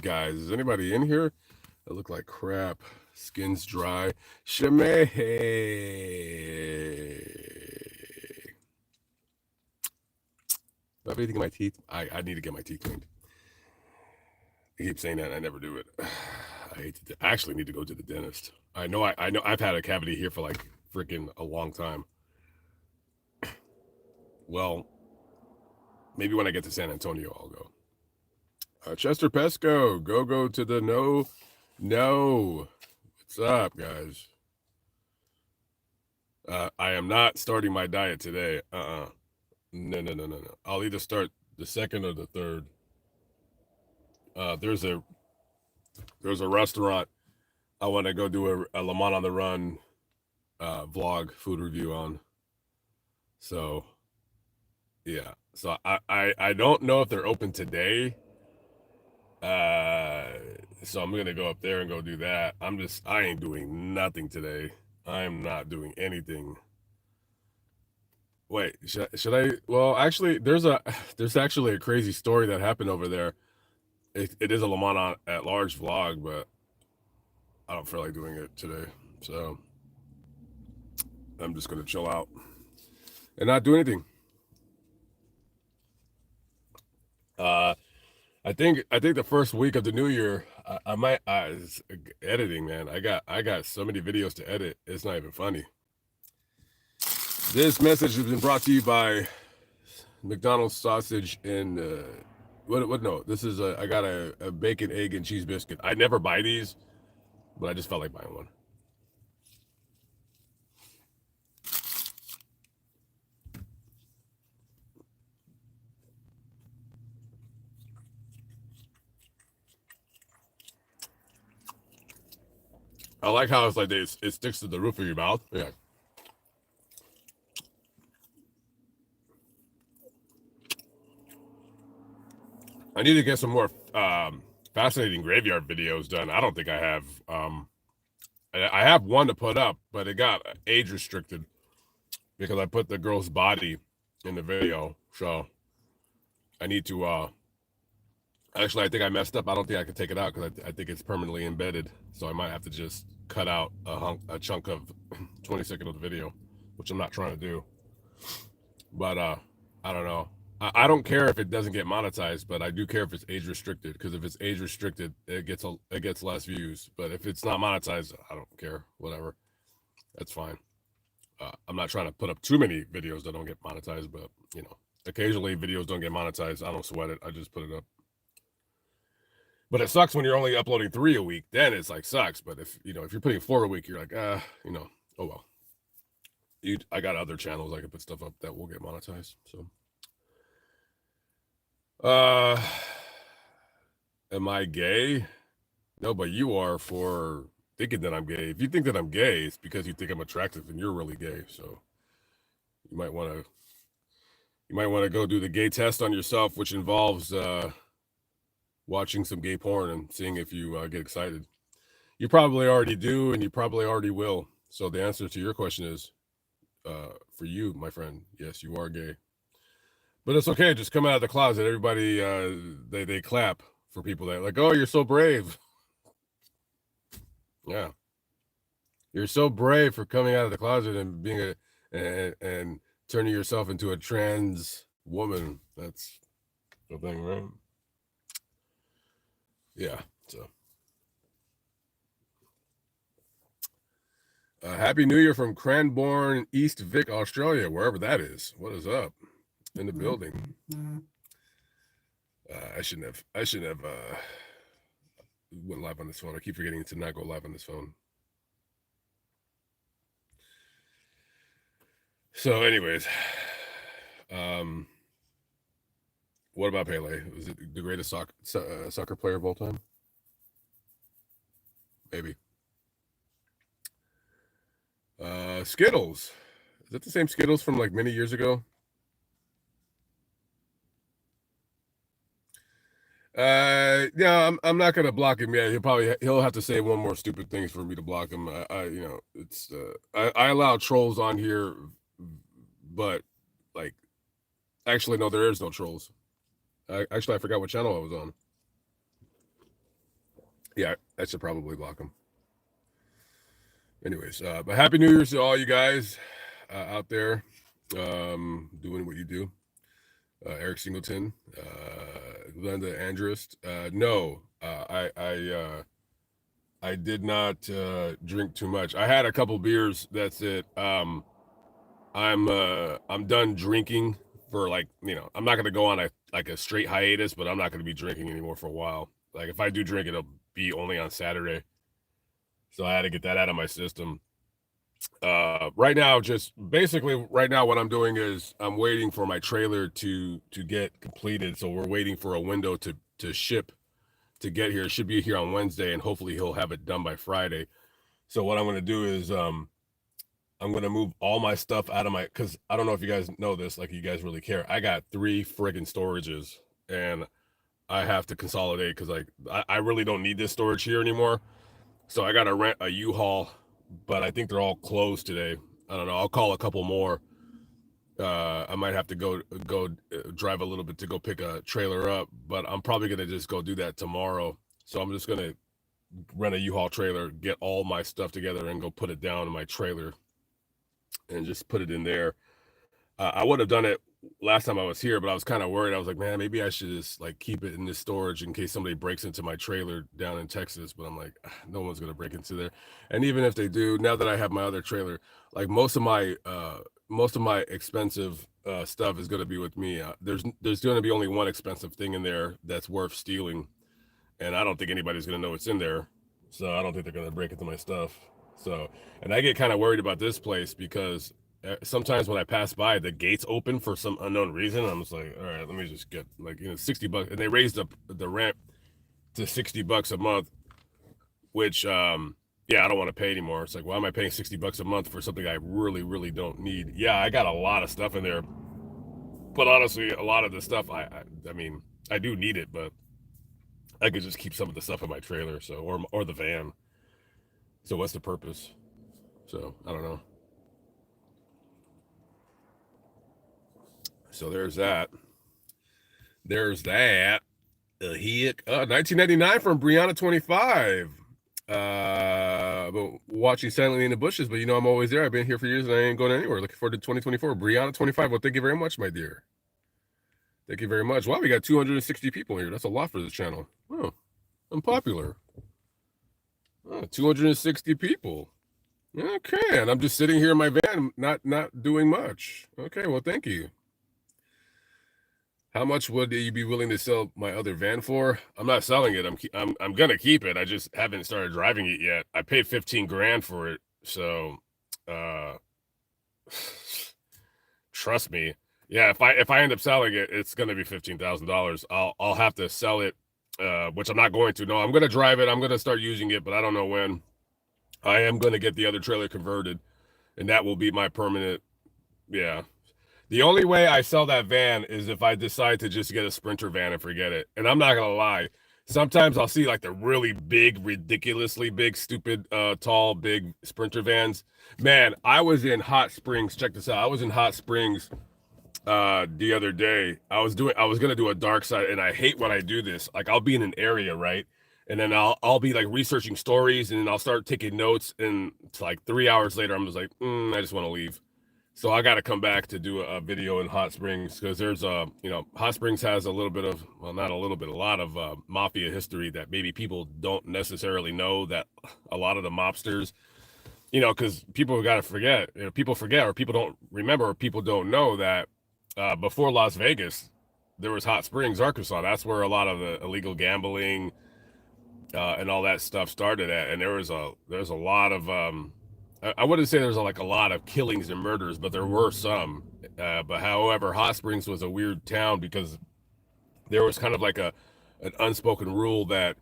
guys? Is anybody in here? I look like crap. Skin's dry. Shemay. Do I have anything in my teeth? I need to get my teeth cleaned. I keep saying that and I never do it. I hate to. I actually need to go to the dentist. I know I've had a cavity here for like freaking a long time. Well, maybe when I get to San Antonio, I'll go. Chester Pesco, go to the no. What's up, guys? I am not starting my diet today. No. I'll either start the second or the third. There's a restaurant I want to go do a Lamont on the Run vlog food review on. So yeah. So I don't know if they're open today. So I'm gonna go up there and go do that. I ain't doing nothing today. I'm not doing anything. Wait, should I? Well, actually, there's actually a crazy story that happened over there. It is a Lamont at Large vlog, but I don't feel like doing it today. So I'm just gonna chill out and not do anything. I think the first week of the new year, I might editing, man. I got so many videos to edit. It's not even funny. This message has been brought to you by McDonald's sausage and what? No, this is I got a bacon, egg, and cheese biscuit. I never buy these, but I just felt like buying one. I like how it's like it sticks to the roof of your mouth. Yeah. I need to get some more fascinating graveyard videos done. I don't think I have. I have one to put up, but it got age restricted because I put the girl's body in the video. So I need to. Actually, I think I messed up. I don't think I can take it out because I think it's permanently embedded. So I might have to just cut out a chunk of 20 seconds of the video, which I'm not trying to do. But I don't know. I don't care if it doesn't get monetized, but I do care if it's age restricted because if it's age restricted, it gets less views. But if it's not monetized, I don't care. Whatever, that's fine. I'm not trying to put up too many videos that don't get monetized, but occasionally videos don't get monetized. I don't sweat it. I just put it up. But it sucks when you're only uploading 3 a week. Then it's like sucks. But if you're putting 4 a week, you're like oh well. I got other channels I can put stuff up that will get monetized. So. Am I gay? No, but you are for thinking that I'm gay. If you think that I'm gay, it's because you think I'm attractive and you're really gay. So you might want to go do the gay test on yourself, which involves watching some gay porn and seeing if you get excited. You probably already do, and you probably already will. So the answer to your question is, for you, my friend, yes, you are gay. But it's okay. Just come out of the closet. Everybody, they clap for people that like, oh, you're so brave. Yeah, you're so brave for coming out of the closet and being and turning yourself into a trans woman. That's the thing, right? Yeah. So, Happy New Year from Cranbourne, East Vic, Australia, wherever that is. What is up? In the building. I shouldn't have went live on this phone. I keep forgetting to not go live on this phone. So anyways, what about Pele? Was it the greatest soccer player of all time? Maybe. Skittles. Is that the same Skittles from like many years ago? Yeah, I'm not gonna block him yet. He'll have to say one more stupid thing for me to block him. It's I allow trolls on here, but like, actually no, there is no trolls. I forgot what channel I was on. Yeah, I should probably block him. Anyways, but Happy New Year's to all you guys out there doing what you do. Eric Singleton, Glenda Andrist. No, I did not drink too much. I had a couple beers. That's it. I'm done drinking for like, I'm not gonna go on a straight hiatus, but I'm not gonna be drinking anymore for a while. Like if I do drink, it'll be only on Saturday. So I had to get that out of my system. Right now, just basically right now, what I'm doing is I'm waiting for my trailer to get completed. So we're waiting for a window to ship to get here. It should be here on Wednesday, and hopefully he'll have it done by Friday. So what I'm going to do is I'm going to move all my stuff out of my, because I don't know if you guys know this, like you guys really care. I got 3 friggin' storages, and I have to consolidate because like I really don't need this storage here anymore. So I got to rent a U-Haul, but I think they're all closed today. I don't know. I'll call a couple more. I might have to go drive a little bit to go pick a trailer up, but I'm probably going to just go do that tomorrow. So I'm just going to rent a U-Haul trailer, get all my stuff together, and go put it down in my trailer and just put it in there. I would have done it last time I was here, but I was kind of worried. I was like, man, maybe I should just like keep it in this storage in case somebody breaks into my trailer down in Texas. But I'm like, no one's going to break into there. And even if they do, now that I have my other trailer, like most of my expensive stuff is going to be with me. There's going to be only one expensive thing in there that's worth stealing. And I don't think anybody's going to know it's in there. So I don't think they're going to break into my stuff. So, and I get kind of worried about this place because sometimes when I pass by, the gates open for some unknown reason. I'm just like, all right, let me just get like, $60. And they raised up the rent to $60 a month, which, yeah, I don't want to pay anymore. It's like, why am I paying $60 a month for something I really, really don't need? Yeah, I got a lot of stuff in there, but honestly, a lot of the stuff, I mean, I do need it, but I could just keep some of the stuff in my trailer, so or the van. So what's the purpose? So I don't know. So there's that. There's that. 1999 from Brianna 25. But watching silently in the bushes, but I'm always there. I've been here for years and I ain't going anywhere. Looking forward to 2024. Brianna 25. Well, thank you very much, my dear. Thank you very much. Wow, we got 260 people here. That's a lot for this channel. Oh, I'm popular. 260 people. Okay, and I'm just sitting here in my van, not doing much. Okay, well, thank you. How much would you be willing to sell my other van for? I'm not selling it. I'm gonna keep it. I just haven't started driving it yet. I paid 15 grand for it, so trust me. Yeah, if I end up selling it, it's gonna be $15,000. I'll have to sell it, which I'm not going to. No, I'm gonna drive it. I'm gonna start using it, but I don't know when. I am gonna get the other trailer converted, and that will be my permanent. Yeah. The only way I sell that van is if I decide to just get a Sprinter van and forget it. And I'm not gonna lie, sometimes I'll see like the really big, ridiculously big, stupid, tall, big Sprinter vans. Man, I was in Hot Springs. Check this out. I was in Hot Springs the other day. I was gonna do a dark side, and I hate when I do this. Like I'll be in an area, right? And then I'll be like researching stories, and then I'll start taking notes, and it's like 3 hours later, I'm just like, I just want to leave. So I got to come back to do a video in Hot Springs because there's Hot Springs has a little bit of, well, not a little bit, a lot of mafia history that maybe people don't necessarily know, that a lot of the mobsters, because people got to forget, people forget, or people don't remember, or people don't know that before Las Vegas, there was Hot Springs, Arkansas. That's where a lot of the illegal gambling and all that stuff started at. And there's a lot of, I wouldn't say there's a lot of killings and murders, but there were some. But however, Hot Springs was a weird town because there was kind of like an unspoken rule that,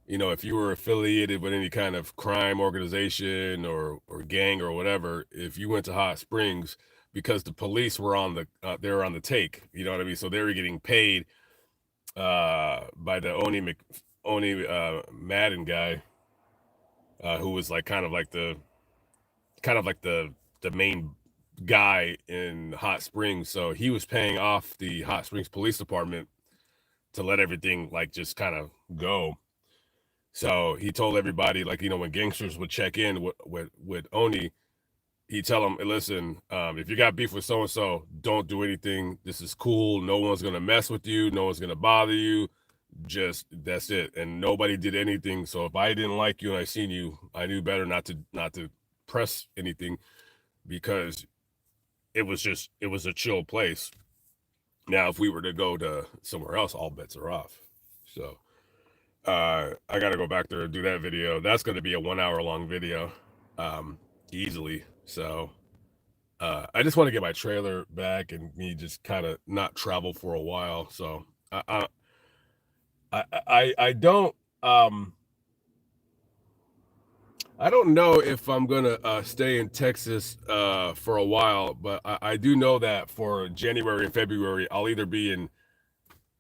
if you were affiliated with any kind of crime organization or gang or whatever, if you went to Hot Springs, because the police were on they were on the take, you know what I mean? So they were getting paid by the Oni Madden guy, who was like kind of like the main guy in Hot Springs. So he was paying off the Hot Springs Police Department to let everything like just kind of go. So he told everybody, like, when gangsters would check in with Oni, he'd tell them, listen, if you got beef with so-and-so, don't do anything. This is cool. No one's going to mess with you. No one's going to bother you. Just, that's it. And nobody did anything. So if I didn't like you and I seen you, I knew better not to press anything, because it was a chill place. Now, if we were to go to somewhere else, all bets are off. So I got to go back there and do that video. That's going to be a 1 hour long video, easily. So I just want to get my trailer back and me just kind of not travel for a while. So I don't I don't know if I'm gonna stay in Texas for a while, but I do know that for January and February I'll either be in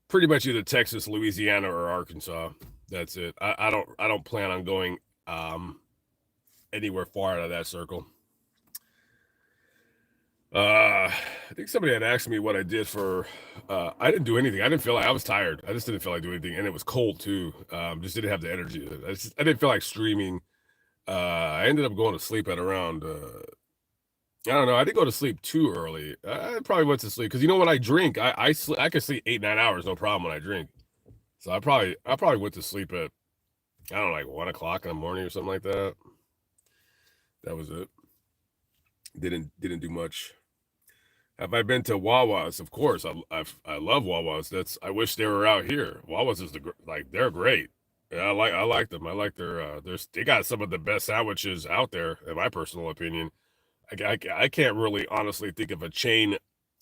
pretty much either Texas, Louisiana, or Arkansas. That's it. I don't plan on going anywhere far out of that circle. I think somebody had asked me what I did for. I didn't do anything. I was tired. I just didn't feel like doing anything, and it was cold too. Just didn't have the energy. I didn't feel like streaming. I ended up going to sleep at around. I don't know. I didn't go to sleep too early. I probably went to sleep because when I drink, I could sleep 8-9 hours, no problem when I drink. So I probably went to sleep at, I don't know, like 1 o'clock in the morning or something like that. That was it. Didn't do much. Have I been to Wawa's? Of course. I love Wawa's. I wish they were out here. Wawa's is they're great. Yeah, I like them. I like they got some of the best sandwiches out there, in my personal opinion. I can't really honestly think of a chain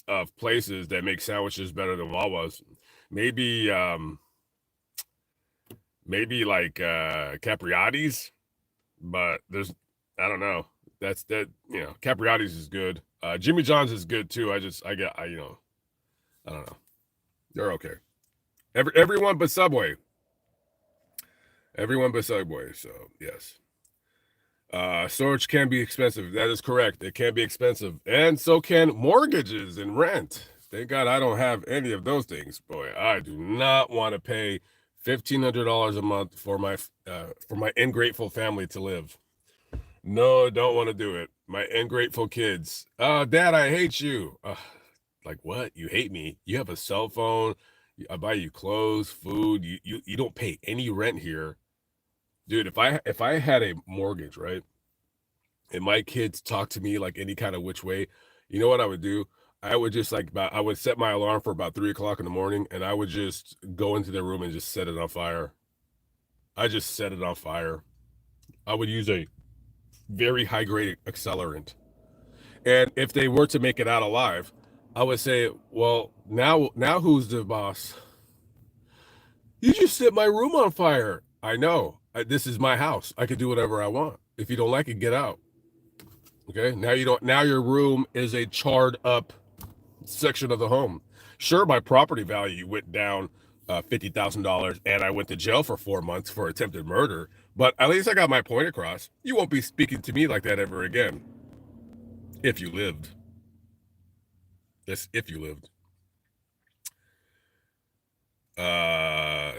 of places that make sandwiches better than Wawa's. Maybe like Capriati's, but I don't know. Capriati's is good. Jimmy John's is good too. I don't know. They're okay. Everyone but Subway. Everyone but Subway. So yes. Storage can be expensive. That is correct. It can be expensive, and so can mortgages and rent. Thank God I don't have any of those things. Boy, I do not want to pay $1,500 a month for my ungrateful family to live. No, don't want to do it. My ungrateful kids. Dad, I hate you. Like what? You hate me? You have a cell phone. I buy you clothes, food. You don't pay any rent here. Dude, if I had a mortgage, right, and my kids talk to me like any kind of which way, you know what I would do? I would just I would set my alarm for about 3 o'clock in the morning, and I would just go into their room and just set it on fire. I just set it on fire. I would use a very high grade accelerant. And if they were to make it out alive, I would say, well, now who's the boss? You just set my room on fire. I know. This is my house. I can do whatever I want. If you don't like it, get out. Okay. Now your room is a charred up section of the home. Sure, my property value went down $50,000, and I went to jail for 4 months for attempted murder. But at least I got my point across. You won't be speaking to me like that ever again. If you lived. Yes, if you lived.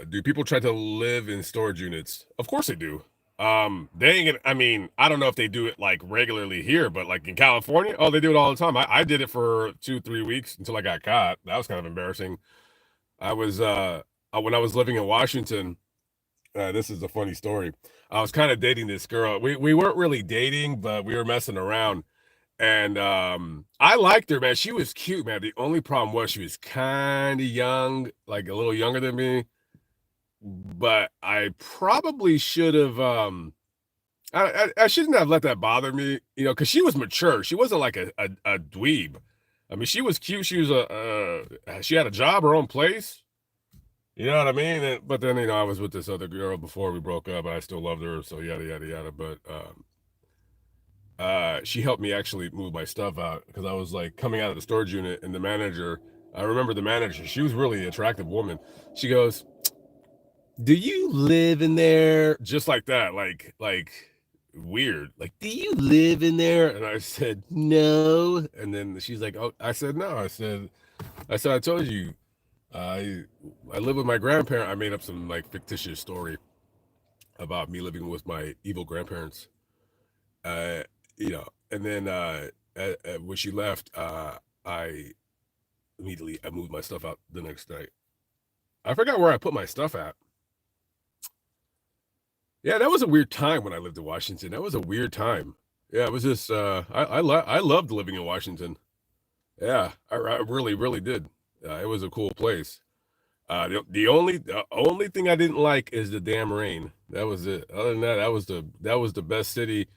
Do people try to live in storage units? Of course they do. They ain't gonna, I mean, I don't know if they do it like regularly here, but like in California, oh, they do it all the time. I did it for 2-3 weeks until I got caught. That was kind of embarrassing. I was when I was living in Washington, this is a funny story. I was kind of dating this girl. We weren't really dating, but we were messing around. And I liked her, man. She was cute, man. The only problem was she was kind of young, like a little younger than me. But I probably should have I shouldn't have let that bother me, because she was mature. She wasn't like a dweeb. I mean, she was cute. She was she had a job, her own place. You know what I mean? But then, I was with this other girl before we broke up, and I still loved her, so yada yada yada. But she helped me actually move my stuff out because I was like coming out of the storage unit, and I remember the manager, she was really an attractive woman. She goes, "Do you live in there?" Just like that, like weird. Like, "Do you live in there?" And I said, "No." And then she's like, "Oh," I said, "No." I said, "I told you, I live with my grandparent." I made up some like fictitious story. about me living with my evil grandparents. Uh, and then when she left, I I moved my stuff out the next night. I forgot where I put my stuff at. Yeah, that was a weird time when I lived in Washington. That was a weird time. Yeah, it was just I loved living in Washington. Yeah, I really really did. It was a cool place. The only thing I didn't like is the damn rain. That was it. Other than that, that was the best city.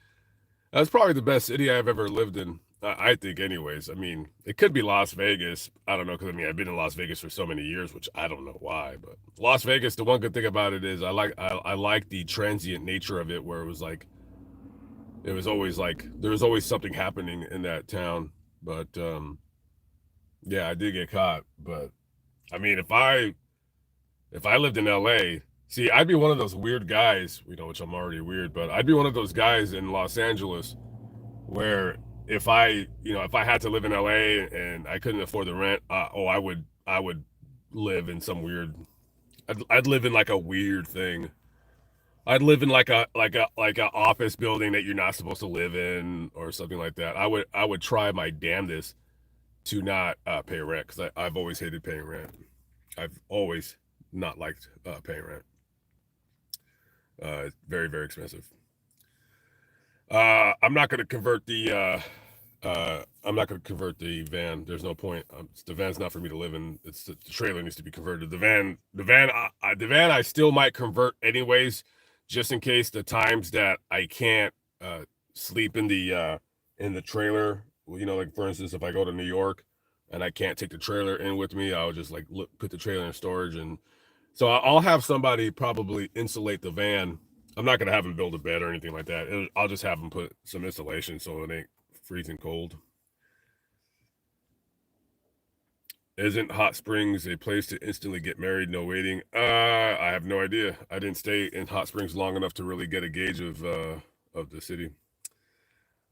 That's probably the best city I've ever lived in. I think, anyways. I mean, it could be Las Vegas. I don't know, because I mean, I've been in Las Vegas for so many years, which I don't know why. But Las Vegas, the one good thing about it is I like the transient nature of it, where it was always like there was always something happening in that town. But yeah, I did get caught. But I mean, if I lived in LA, see, I'd be one of those weird guys, which I'm already weird, but I'd be one of those guys in Los Angeles where if I had to live in LA and I couldn't afford the rent, I would live in some weird. I'd live in like a weird thing. I'd live in like a office building that you're not supposed to live in or something like that. I would try my damnedest to not pay rent, because I've always hated paying rent. I've always not liked paying rent. It's very very expensive. I'm not going to convert the van. There's no point. The van's not for me to live in. The trailer needs to be converted. The van I still might convert anyways, just in case the times that I can't sleep in the trailer. Like for instance, if I go to New York and I can't take the trailer in with me, I'll just like put the trailer in storage, and so I'll have somebody probably insulate the van. I'm not gonna have them build a bed or anything like that. I'll just have them put some insulation so it ain't freezing cold. Isn't Hot Springs a place to instantly get married, no waiting? I have no idea. I didn't stay in Hot Springs long enough to really get a gauge of the city.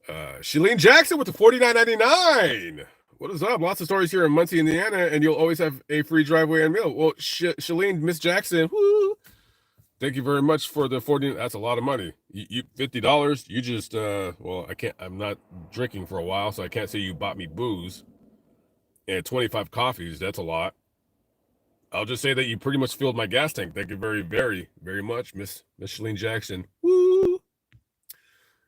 Shalene Jackson with the $49.99. What is up? Lots of stories here in Muncie, Indiana, and you'll always have a free driveway and meal. Well, Shalene, Miss Jackson, woo, thank you very much for the 40. That's a lot of money. You $50. You just well, I can't. I'm not drinking for a while, so I can't say you bought me booze. And 25 coffees. That's a lot. I'll just say that you pretty much filled my gas tank. Thank you very, very, very much, Miss Shalene Jackson. Woo!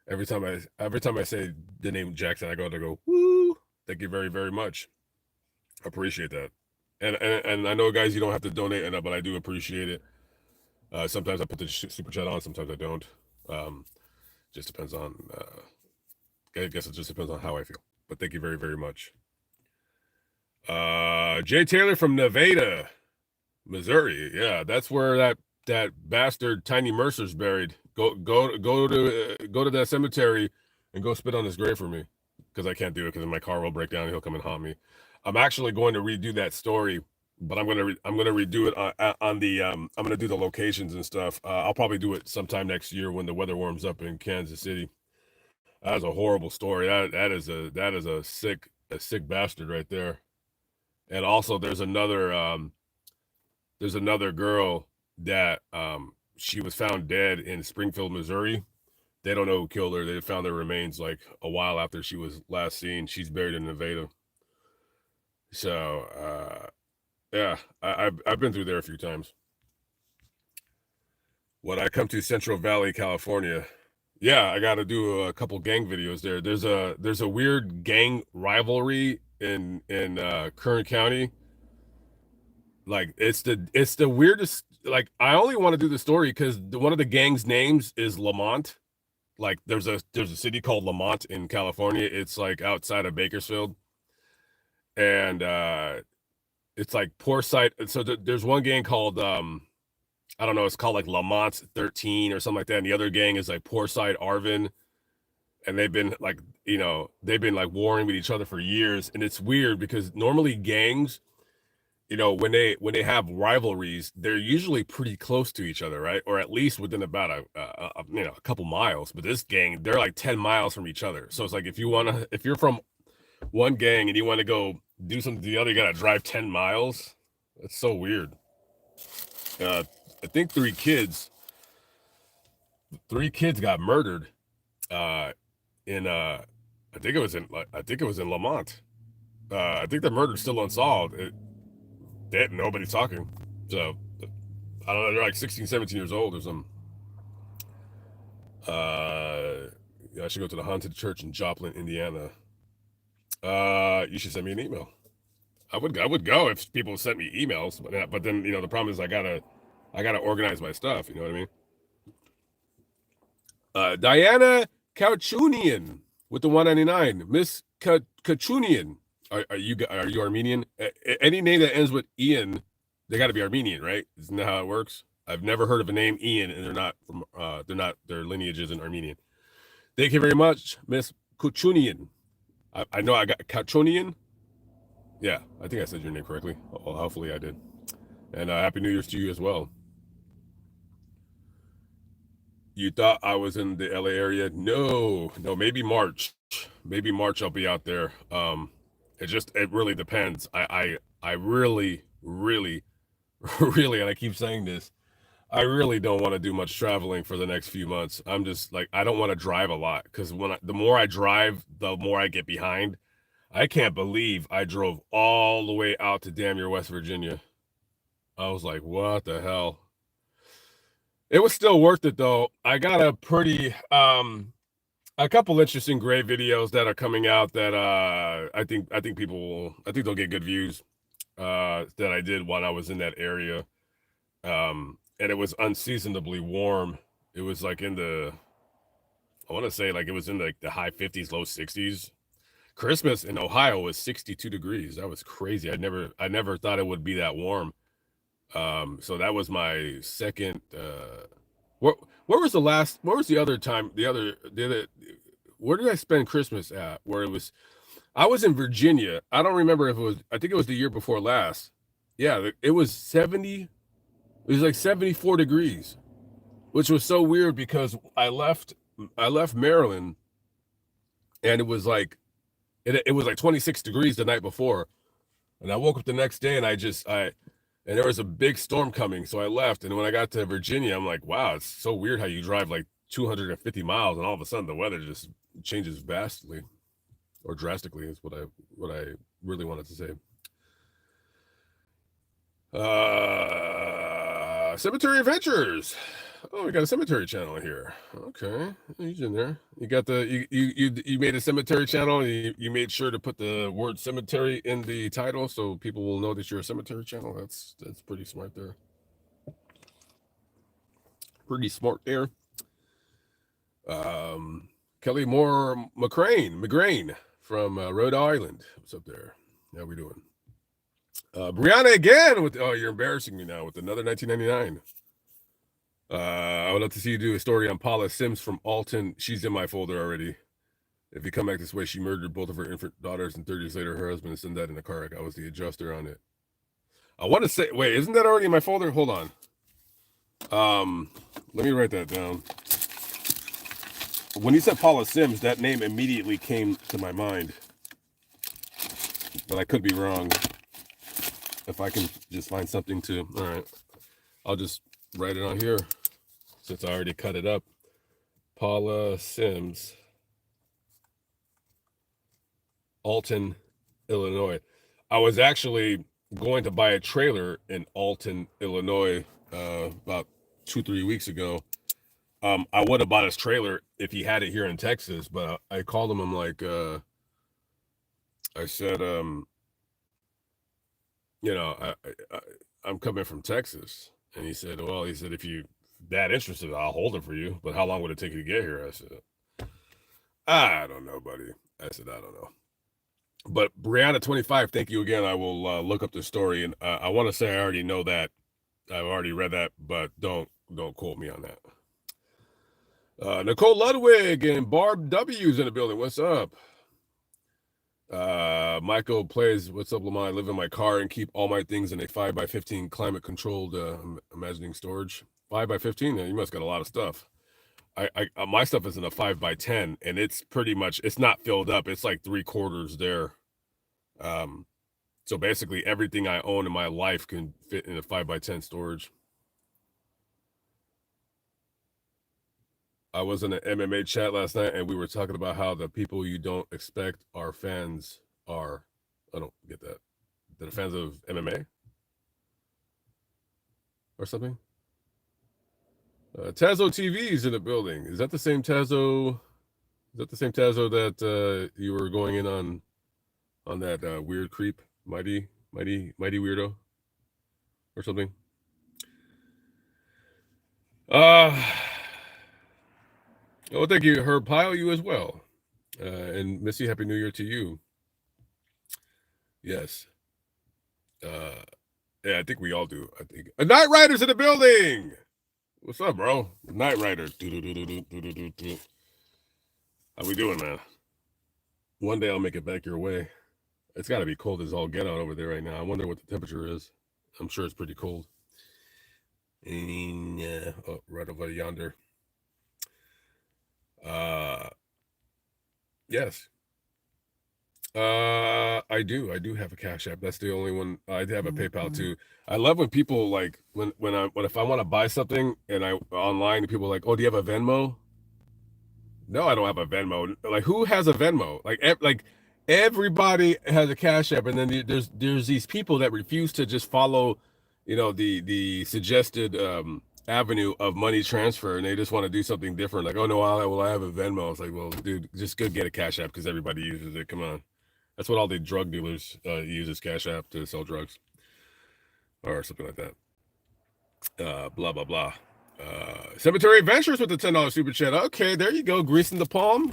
Every time I say the name Jackson, I go woo. Thank you very, very much. Appreciate that. And I know, guys, you don't have to donate enough, but I do appreciate it. Sometimes I put the super chat on, sometimes I don't. Just depends on. I guess it just depends on how I feel. But thank you very, very much. Jay Taylor from Nevada, Missouri. Yeah, that's where that bastard Tiny Mercer's buried. Go to that cemetery and go spit on his grave for me, because I can't do it because my car will break down and he'll come and haunt me. I'm actually going to redo that story, but I'm gonna redo it on the I'm gonna do the locations and stuff. I'll probably do it sometime next year when the weather warms up in Kansas City. That is a horrible story. That is a sick bastard right there. And also there's another girl that she was found dead in Springfield, Missouri. They don't know who killed her. They found her remains like a while after she was last seen. She's buried in Nevada. So yeah, I've been through there a few times. When I come to Central Valley, California, yeah, I got to do a couple gang videos there. There's a weird gang rivalry in Kern County. Like it's the weirdest. Like I only want to do the story because one of the gang's names is Lamont. Like there's a city called Lamont in California. It's like outside of Bakersfield, and it's like poor site. So there's one gang called I don't know. It's called like Lamont 13 or something like that. And the other gang is like Poor Side Arvin, and they've been like warring with each other for years. And it's weird because normally gangs, when they have rivalries, they're usually pretty close to each other, right? Or at least within about a couple miles. But this gang, they're like 10 miles from each other. So it's like if you're from one gang and you want to go do something to the other, you gotta drive 10 miles. That's so weird. I think 3 kids 3 kids got murdered in I think it was in Lamont. I think the murder's still unsolved. Nobody's talking. So I don't know, they're like 16, 17 years old or something. I should go to the haunted church in Joplin, Indiana. You should send me an email. I would go if people sent me emails, but then the problem is I gotta organize my stuff. You know what I mean? Diana Kauchunian with the 199. Miss Kauchunian, are you Armenian? Any name that ends with Ian, they got to be Armenian, right? Isn't that how it works? I've never heard of a name Ian and their lineage isn't Armenian. Thank you very much, Miss Kauchunian. I know I got Kauchunian. Yeah, I think I said your name correctly. Well, hopefully I did. And Happy New Year's to you as well. You thought I was in the LA area? No, maybe March. Maybe March I'll be out there. It really depends. I really, really, really, and I keep saying this, I really don't want to do much traveling for the next few months. I'm just like, I don't want to drive a lot because the more I drive, the more I get behind. I can't believe I drove all the way out to damn near West Virginia. I was like, what the hell? It was still worth it though. I got a couple interesting grave videos that are coming out that I think they'll get good views that I did when I was in that area. And it was unseasonably warm. It was like I want to say like it was in the high 50s, low 60s. Christmas in Ohio was 62 degrees. That was crazy. I never thought it would be that warm. So that was my second. Where was the other time? Where did I spend Christmas at? I was in Virginia. I don't remember if it was. I think it was the year before last. Yeah, it was 70. It was like 74 degrees, which was so weird because I left Maryland, and it was like 26 degrees the night before, and I woke up the next day and and there was a big storm coming, so I left. And when I got to Virginia, I'm like, wow, it's so weird how you drive like 250 miles and all of a sudden the weather just changes vastly or drastically is what I really wanted to say. Cemetery Adventures. Oh, we got a cemetery channel here. Okay, he's in there. You got you made a cemetery channel and you made sure to put the word cemetery in the title so people will know that you're a cemetery channel. That's pretty smart there. Pretty smart there. Kelly Moore McGrain from Rhode Island. What's up there? How we doing? Brianna again with you're embarrassing me now with another 1999. I would love to see you do a story on Paula Sims from Alton. She's in my folder already. If you come back this way, she murdered both of her infant daughters, and 30 years later, her husband sent that in a car wreck. I was the adjuster on it. I want to say, wait, isn't that already in my folder? Hold on. Let me write that down. When you said Paula Sims, that name immediately came to my mind. But I could be wrong. If I can just find something to, all right, I'll just write it on here since I already cut it up. Paula Sims, Alton, Illinois. I was actually going to buy a trailer in Alton, Illinois, about 2-3 weeks ago. I would have bought his trailer if he had it here in Texas, but I called him. I'm like, I said, I'm coming from Texas. And he said, if you're that interested, I'll hold it for you. But how long would it take you to get here? I said, I don't know, buddy. I said, I don't know. But Brianna 25, thank you again. I will look up the story. And I want to say I already know that. I've already read that, but don't quote me on that. Nicole Ludwig and Barb W's in the building. What's up? Michael plays, what's up, Lamont? I live in my car and keep all my things in a 5x15 climate controlled imagining storage. 5x15, you must got a lot of stuff. My stuff is in a 5x10 and it's pretty much, it's not filled up. It's like 3/4 there. So basically everything I own in my life can fit in a 5x10 storage. I was in an MMA chat last night, and we were talking about how the people you don't expect our fans are. I don't get that. They're fans of MMA or something. Tazo TV is in the building. Is that the same Tazo? Is that the same Tazo that you were going in on that weird creep, mighty weirdo, or something? Oh, thank you, Herb Pyle. You as well, and Missy, Happy New Year to you. Yes. Yeah, I think we all do. I think a Night Rider's in the building. What's up, bro? Night Rider. How we doing, man? One day I'll make it back your way. It's got to be cold as all get out over there right now. I wonder what the temperature is. I'm sure it's pretty cold. And oh, right over yonder. Yes. I do have a Cash App. That's the only one. I have a PayPal too. I love when people like when if I want to buy something and I online, people are like, oh, do you have a Venmo? No, I don't have a Venmo. Like, who has a Venmo? Like everybody has a Cash App, and then there's these people that refuse to just follow, the suggested avenue of money transfer, and they just want to do something different. Like, oh no, I have a Venmo. It's like, well, dude, just go get a Cash App because everybody uses it. Come on. That's what all the drug dealers use is Cash App to sell drugs or something like that. Blah, blah, blah. Cemetery Adventures with the $10 super chat. Okay, there you go. Greasing the palm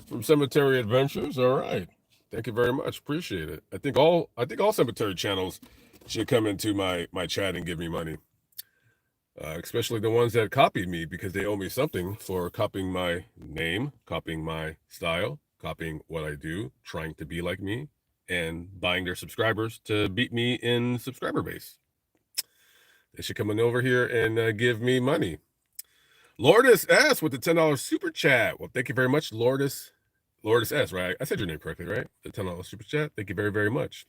from Cemetery Adventures. All right. Thank you very much. Appreciate it. I think all cemetery channels should come into my chat and give me money. Especially the ones that copied me because they owe me something for copying my name, copying my style, copying what I do, trying to be like me, and buying their subscribers to beat me in subscriber base. They should come on over here and give me money. Lourdes S with the $10 super chat. Well, thank you very much, Lourdes S, right? I said your name correctly, right? The $10 super chat. Thank you very, very much.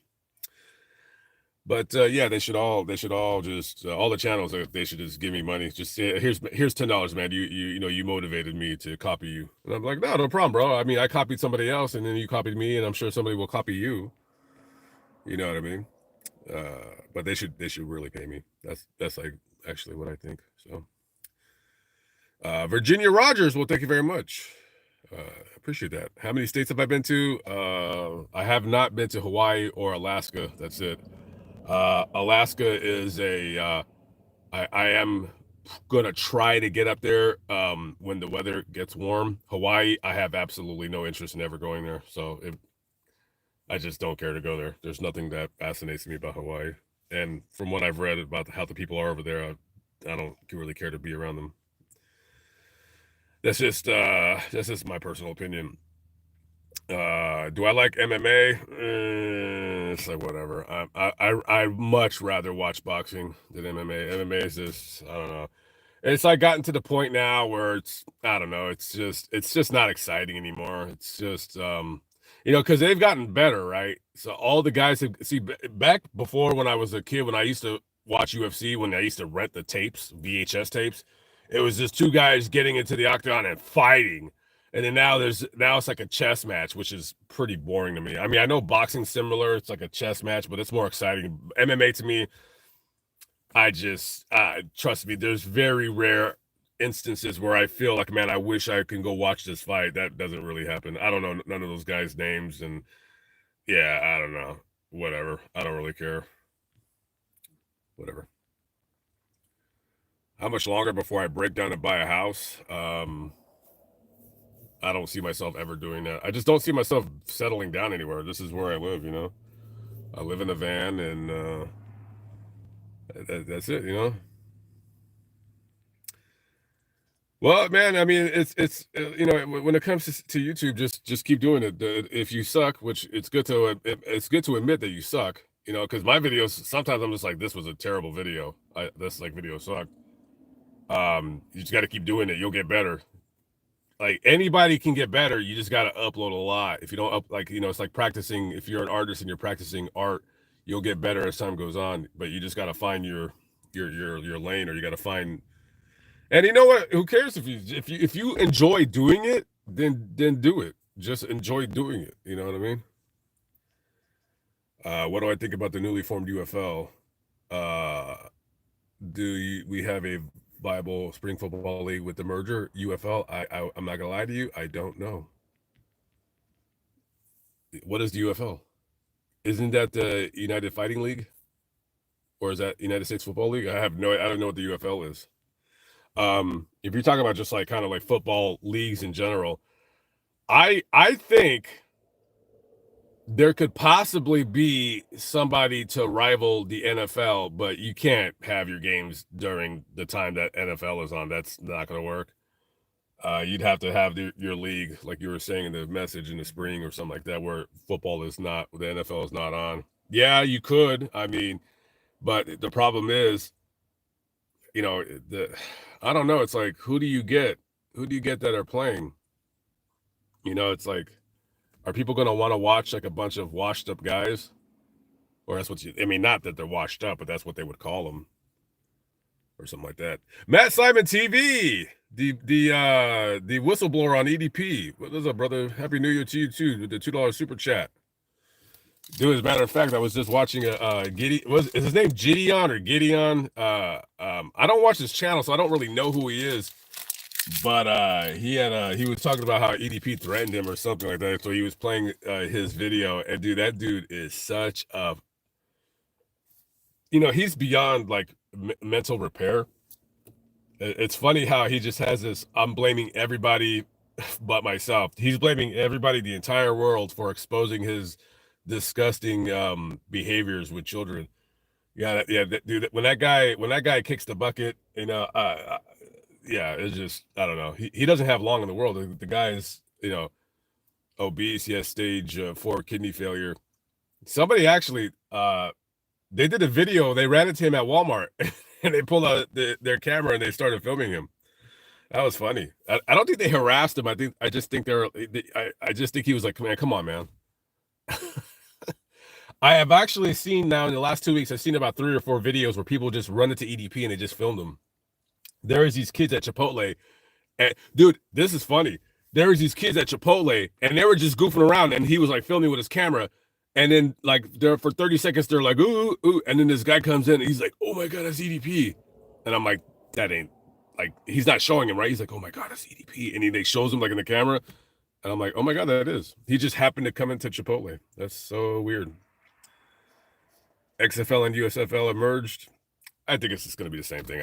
But yeah, they should all just all the channels, they should just give me money. Just say, here's $10, man. You motivated me to copy you. And I'm like, no problem, bro. I mean, I copied somebody else, and then you copied me, and I'm sure somebody will copy you. You know what I mean? But they should really pay me. That's like actually what I think. So Virginia Rogers, well, thank you very much. Appreciate that. How many states have I been to? I have not been to Hawaii or Alaska. That's it. Alaska is I am gonna try to get up there when the weather gets warm. Hawaii, I have absolutely no interest in ever going there. So I just don't care to go there. There's nothing that fascinates me about Hawaii. And from what I've read about how the people are over there, I don't really care to be around them. That's just my personal opinion. Do I like MMA? It's like whatever. I much rather watch boxing than MMA. MMA is just, I don't know. It's like gotten to the point now where I don't know. It's just not exciting anymore. It's just because they've gotten better, right? So all the guys back before when I was a kid, when I used to watch UFC, when I used to rent the tapes, VHS tapes, it was just two guys getting into the octagon and fighting. And then now it's like a chess match, which is pretty boring to me. I mean, I know boxing's similar. It's like a chess match, but it's more exciting. MMA to me, I just trust me, there's very rare instances where I feel like, man, I wish I can go watch this fight. That doesn't really happen. I don't know none of those guys' names, and yeah, I don't know. Whatever. I don't really care. Whatever. How much longer before I break down and buy a house? I don't see myself ever doing that. I just don't see myself settling down anywhere. This is where I live, I live in a van, and that's it, Well, man, I mean, it's when it comes to YouTube, just keep doing it. If you suck, which it's good to admit that you suck, because my videos sometimes I'm just like, this was a terrible video. This like video sucked. You just got to keep doing it. You'll get better. Like anybody can get better. You just got to upload a lot. If you don't it's like practicing. If you're an artist and you're practicing art, you'll get better as time goes on. But you just got to find your lane, or you got to find. And you know what? Who cares if you enjoy doing it, then do it. Just enjoy doing it. You know what I mean? What do I think about the newly formed UFL? We have a viable spring football league with the merger UFL? I'm not gonna lie to you. I don't know. What is the UFL? Isn't that the United Fighting League? Or is that United States Football League? I don't know what the UFL is. If you're talking about just like kind of like football leagues in general, I think there could possibly be somebody to rival the NFL, but you can't have your games during the time that NFL is on. That's not going to work. You'd have to have your league, like you were saying in the message, in the spring or something like that, where football is not, the NFL is not on. Yeah, you could. I mean, but the problem is, I don't know. It's like, who do you get? Who do you get that are playing? It's like, are people going to want to watch like a bunch of washed up guys? Or that's what not that they're washed up, but that's what they would call them. Or something like that. Matt Simon TV, the whistleblower on EDP. What is up, brother? Happy New Year to you too, with the $2 super chat. Dude, as a matter of fact, I was just watching is his name Gideon or Gideon? I don't watch his channel, so I don't really know who he is. But he was talking about how EDP threatened him or something like that. So he was playing his video, and dude, that dude is such a, he's beyond like mental repair. It's funny how he just has this, I'm blaming everybody but myself. He's blaming everybody, the entire world, for exposing his disgusting behaviors with children. Yeah, dude. When that guy kicks the bucket, yeah, it's just, I don't know. He doesn't have long in the world. The guy is, obese. He has stage 4 kidney failure. Somebody actually, they did a video. They ran into him at Walmart, and they pulled out their camera and they started filming him. That was funny. I don't think they harassed him. I just think I just think he was like, man, come on, man. I have actually seen now in the last 2 weeks, I've seen about 3 or 4 videos where people just run into EDP and they just filmed them. There is these kids at Chipotle, and dude, this is funny. There was these kids at Chipotle, and they were just goofing around, and he was like filming with his camera, and then like there for 30 seconds, they're like ooh, ooh, and then this guy comes in, and he's like, oh my god, that's EDP, and I'm like, that ain't, like, he's not showing him, right? He's like, oh my god, that's EDP, and he shows him like in the camera, and I'm like, oh my god, that is. He just happened to come into Chipotle. That's so weird. XFL and USFL emerged. I think it's just going to be the same thing.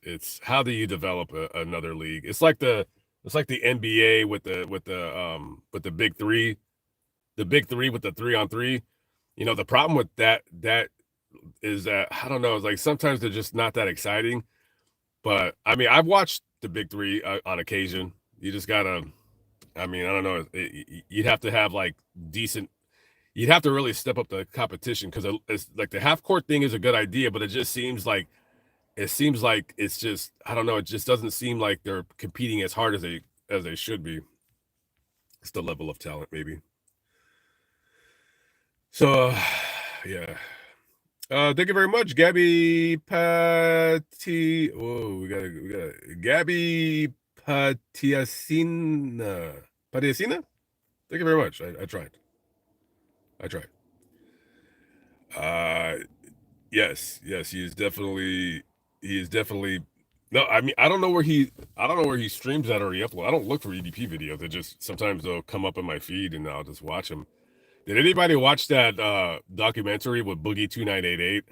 It's how do you develop another league? It's like the NBA with the big three, with the 3-on-3. The problem with that is that, I don't know. It's like sometimes they're just not that exciting. But I mean, I've watched the big three on occasion. You just gotta, I don't know. You'd have to have like decent. You'd have to really step up the competition, because it's like the half court thing is a good idea, but it just seems like it's just, I don't know. It just doesn't seem like they're competing as hard as they should be. It's the level of talent, maybe. So, yeah. Thank you very much, Gabby Patti. Oh, we got Gabby Patiasina. Patiasina? Thank you very much. I tried. Yes, he is definitely no, I don't know where he streams that or he uploads. I don't look for EDP videos. They just, sometimes they'll come up in my feed and I'll just watch them. Did anybody watch that documentary with Boogie 2988?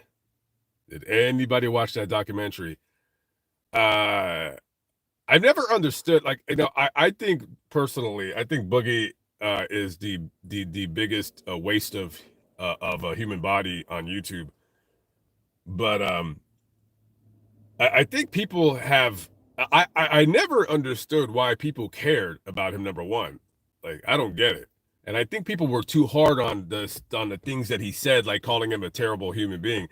Did anybody watch that documentary? I've never understood, like, I think personally, I think Boogie is the biggest waste of a human body on YouTube. But I think people have, I never understood why people cared about him, number one. Like, I don't get it. And I think people were too hard on the things that he said, like calling him a terrible human being.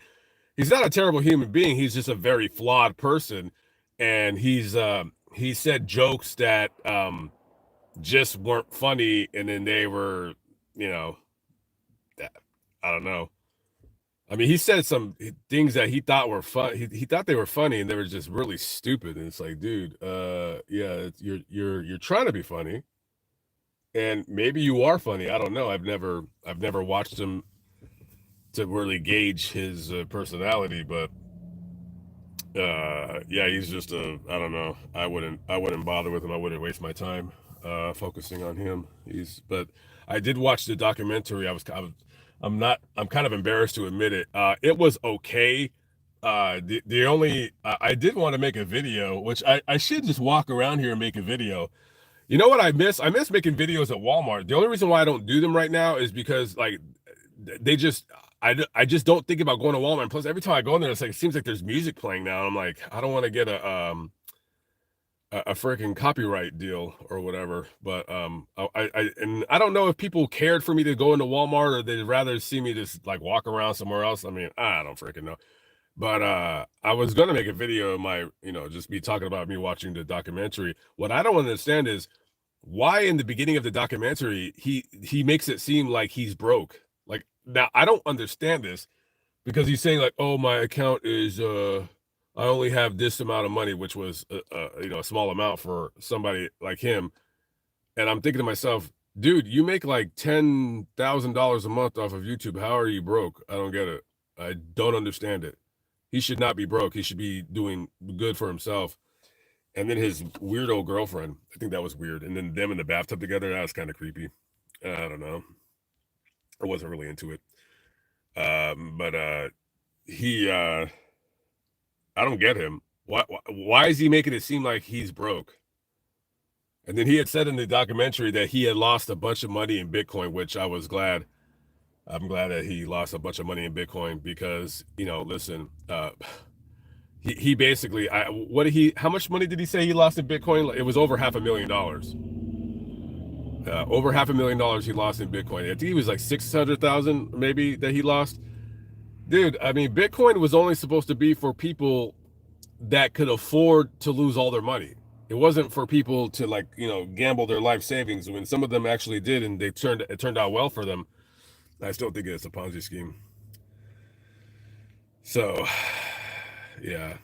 He's not a terrible human being. He's just a very flawed person. And he said jokes that just weren't funny. And then they were, I don't know. I mean, he said some things that he thought were fun. He thought they were funny, and they were just really stupid. And it's like, dude, yeah, you're trying to be funny, and maybe you are funny. I don't know. I've never watched him to really gauge his personality, but yeah, he's just I don't know. I wouldn't bother with him. I wouldn't waste my time focusing on him. But I did watch the documentary. I'm kind of embarrassed to admit it. It was okay. The only I did want to make a video, which I should just walk around here and make a video. You know what I miss? I miss making videos at Walmart. The only reason why I don't do them right now is because like they just I just don't think about going to Walmart. And plus, every time I go in there, it's like it seems like there's music playing now. I'm like, I don't want to get a freaking copyright deal or whatever. But and I don't know if people cared for me to go into Walmart or they'd rather see me just like walk around somewhere else. I mean, I don't freaking know. But I was gonna make a video of my, just be talking about me watching the documentary. What I don't understand is why in the beginning of the documentary he makes it seem like he's broke. Like now I don't understand this because he's saying like, oh, my account is I only have this amount of money, which was a small amount for somebody like him. And I'm thinking to myself, dude, you make like $10,000 a month off of YouTube. How are you broke? I don't get it. I don't understand it. He should not be broke. He should be doing good for himself. And then his weirdo girlfriend, I think that was weird. And then them in the bathtub together, that was kind of creepy. I don't know. I wasn't really into it. But I don't get him. Why is he making it seem like he's broke? And then he had said in the documentary that he had lost a bunch of money in Bitcoin, which I was glad. I'm glad that he lost a bunch of money in Bitcoin because, listen, he basically, how much money did he say he lost in Bitcoin? It was over $500,000. Over $500,000 he lost in Bitcoin. I think he was like 600,000 maybe that he lost. Dude, I mean, Bitcoin was only supposed to be for people that could afford to lose all their money. It wasn't for people to like, gamble their life savings. When some of them actually did and it turned out well for them, I still think it's a Ponzi scheme. So, yeah.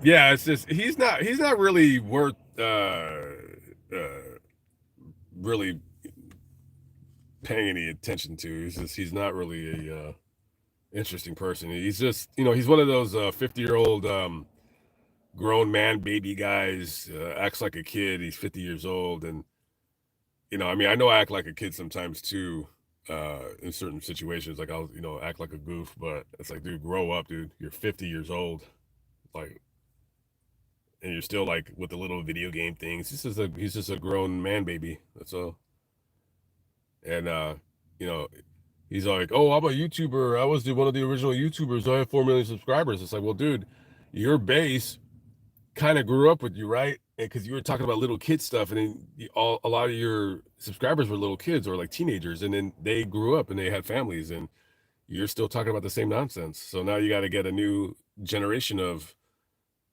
Yeah, it's just he's not really worth really paying any attention to. He's not really a interesting person. He's just, he's one of those 50-year-old grown man baby guys, acts like a kid. He's 50 years old. And, I mean, I know I act like a kid sometimes too, in certain situations. Like I'll, act like a goof, but it's like, dude, grow up, dude. You're 50 years old. Like, and you're still like with the little video game things. He's just a grown man baby. That's all. And, he's like, oh, I'm a YouTuber. I was one of the original YouTubers. I have 4 million subscribers. It's like, well, dude, your base kind of grew up with you, right? And because you were talking about little kid stuff, and then a lot of your subscribers were little kids or like teenagers, and then they grew up and they had families, and you're still talking about the same nonsense. So now you got to get a new generation of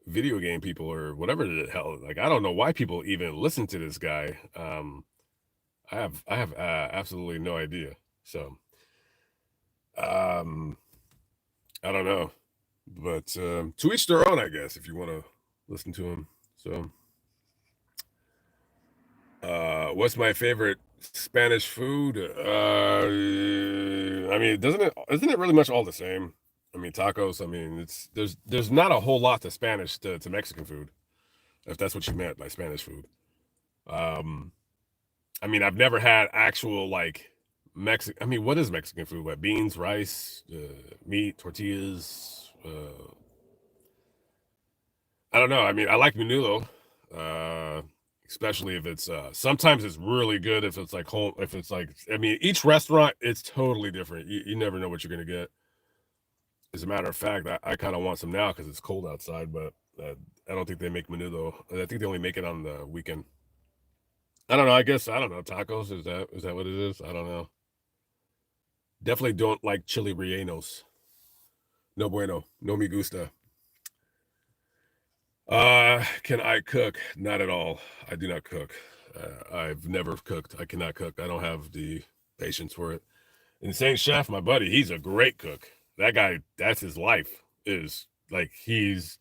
video game people or whatever the hell. Like, I don't know why people even listen to this guy. I have absolutely no idea. So, I don't know, but to each their own, I guess, if you want to listen to him. So, what's my favorite Spanish food? I mean, isn't it really much all the same? I mean, tacos. I mean, there's not a whole lot to Spanish to Mexican food, if that's what you meant by Spanish food. I mean, I've never had actual like Mexican. I mean, what is Mexican food? What, beans, rice, meat, tortillas? I don't know. I mean, I like menudo, especially if it's. Sometimes it's really good if it's like home. If it's like, I mean, each restaurant it's totally different. You never know what you're gonna get. As a matter of fact, I kind of want some now because it's cold outside. But I don't think they make menudo. I think they only make it on the weekend. I don't know. I guess I don't know. Tacos, is that what it is? I don't know. Definitely don't like chili rellenos. No bueno. No me gusta. Can I cook? Not at all. I do not cook. I've never cooked. I cannot cook. I don't have the patience for it. Insane Chef, my buddy, he's a great cook. That guy, that's his life. Is like he's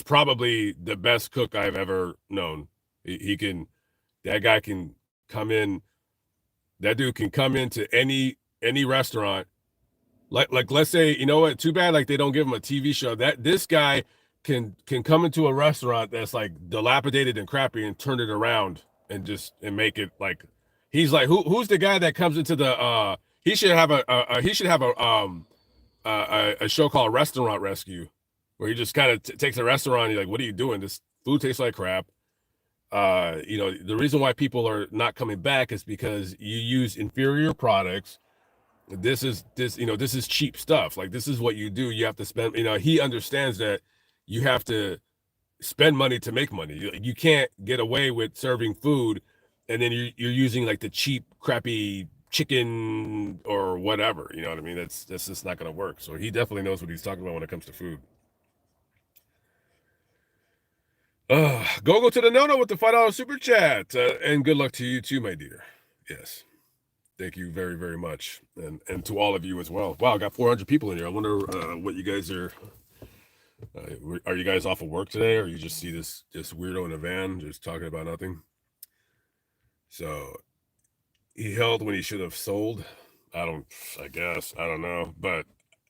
probably the best cook I've ever known. He can, that guy can come in. That dude can come into any restaurant. Like let's say, you know what? Too bad like they don't give him a TV show. That this guy can come into a restaurant that's like dilapidated and crappy and turn it around and make it like he's like who's the guy that comes into the he should have a show called Restaurant Rescue where he just kind of takes a restaurant and he's like, what are you doing? This food tastes like crap. You know, the reason why people are not coming back is because you use inferior products. This is cheap stuff. Like this is what you do. You have to spend, you know, he understands that you have to spend money to make money. You can't get away with serving food and then you're using like the cheap, crappy chicken or whatever. You know what I mean? That's just not going to work. So he definitely knows what he's talking about when it comes to food. Go to the no with the $5 super chat, and good luck to you too, my dear. Yes, thank you very, very much, and to all of you as well. Wow, I got 400 people in here. I wonder what you guys are. Are you guys off of work today, or you just see this weirdo in a van just talking about nothing? So he held when he should have sold. I guess I don't know, but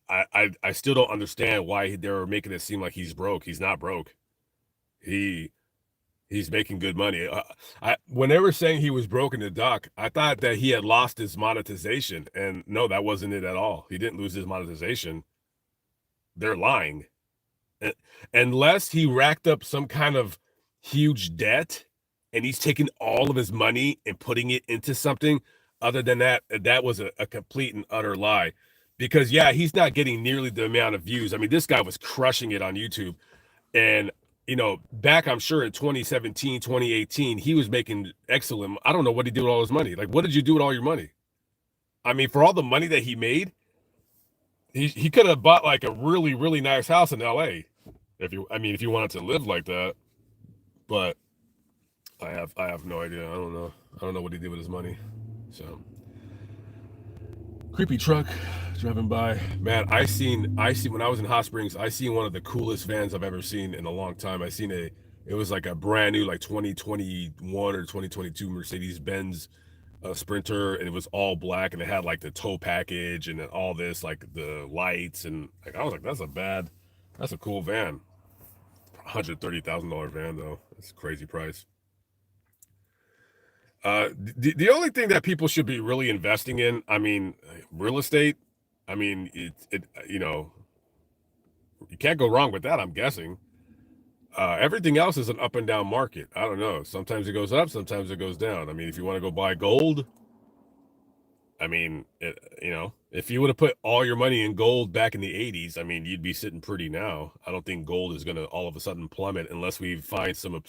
I still don't understand why they're making it seem like he's broke. He's not broke. He's making good money. When they were saying he was broke in the doc, I thought that he had lost his monetization, and no, that wasn't it at all. He didn't lose his monetization. They're lying. Unless he racked up some kind of huge debt and he's taking all of his money and putting it into something. Other than that, that was a complete and utter lie. Because yeah, he's not getting nearly the amount of views. I mean, this guy was crushing it on YouTube. And you know, back, I'm sure in 2017, 2018, he was making excellent. I don't know what he did with all his money. Like, what did you do with all your money? I mean, for all the money that he made, he could have bought like a really, really nice house in LA. If you wanted to live like that. But I have no idea. I don't know what he did with his money. So creepy truck driving by. Man, I seen when I was in Hot Springs, I seen one of the coolest vans I've ever seen in a long time. It was like a brand new like 2021 or 2022 Mercedes-Benz Sprinter, and it was all black, and it had like the tow package and all this, like the lights, and like I was like, that's a cool van. $130,000 van though. That's a crazy price. The only thing that people should be really investing in, I mean, real estate. I mean, you know, you can't go wrong with that, I'm guessing. Everything else is an up and down market. I don't know. Sometimes it goes up, sometimes it goes down. I mean, if you want to go buy gold, I mean, you know, if you would have put all your money in gold back in the 80s, I mean, you'd be sitting pretty now. I don't think gold is going to all of a sudden plummet unless we find some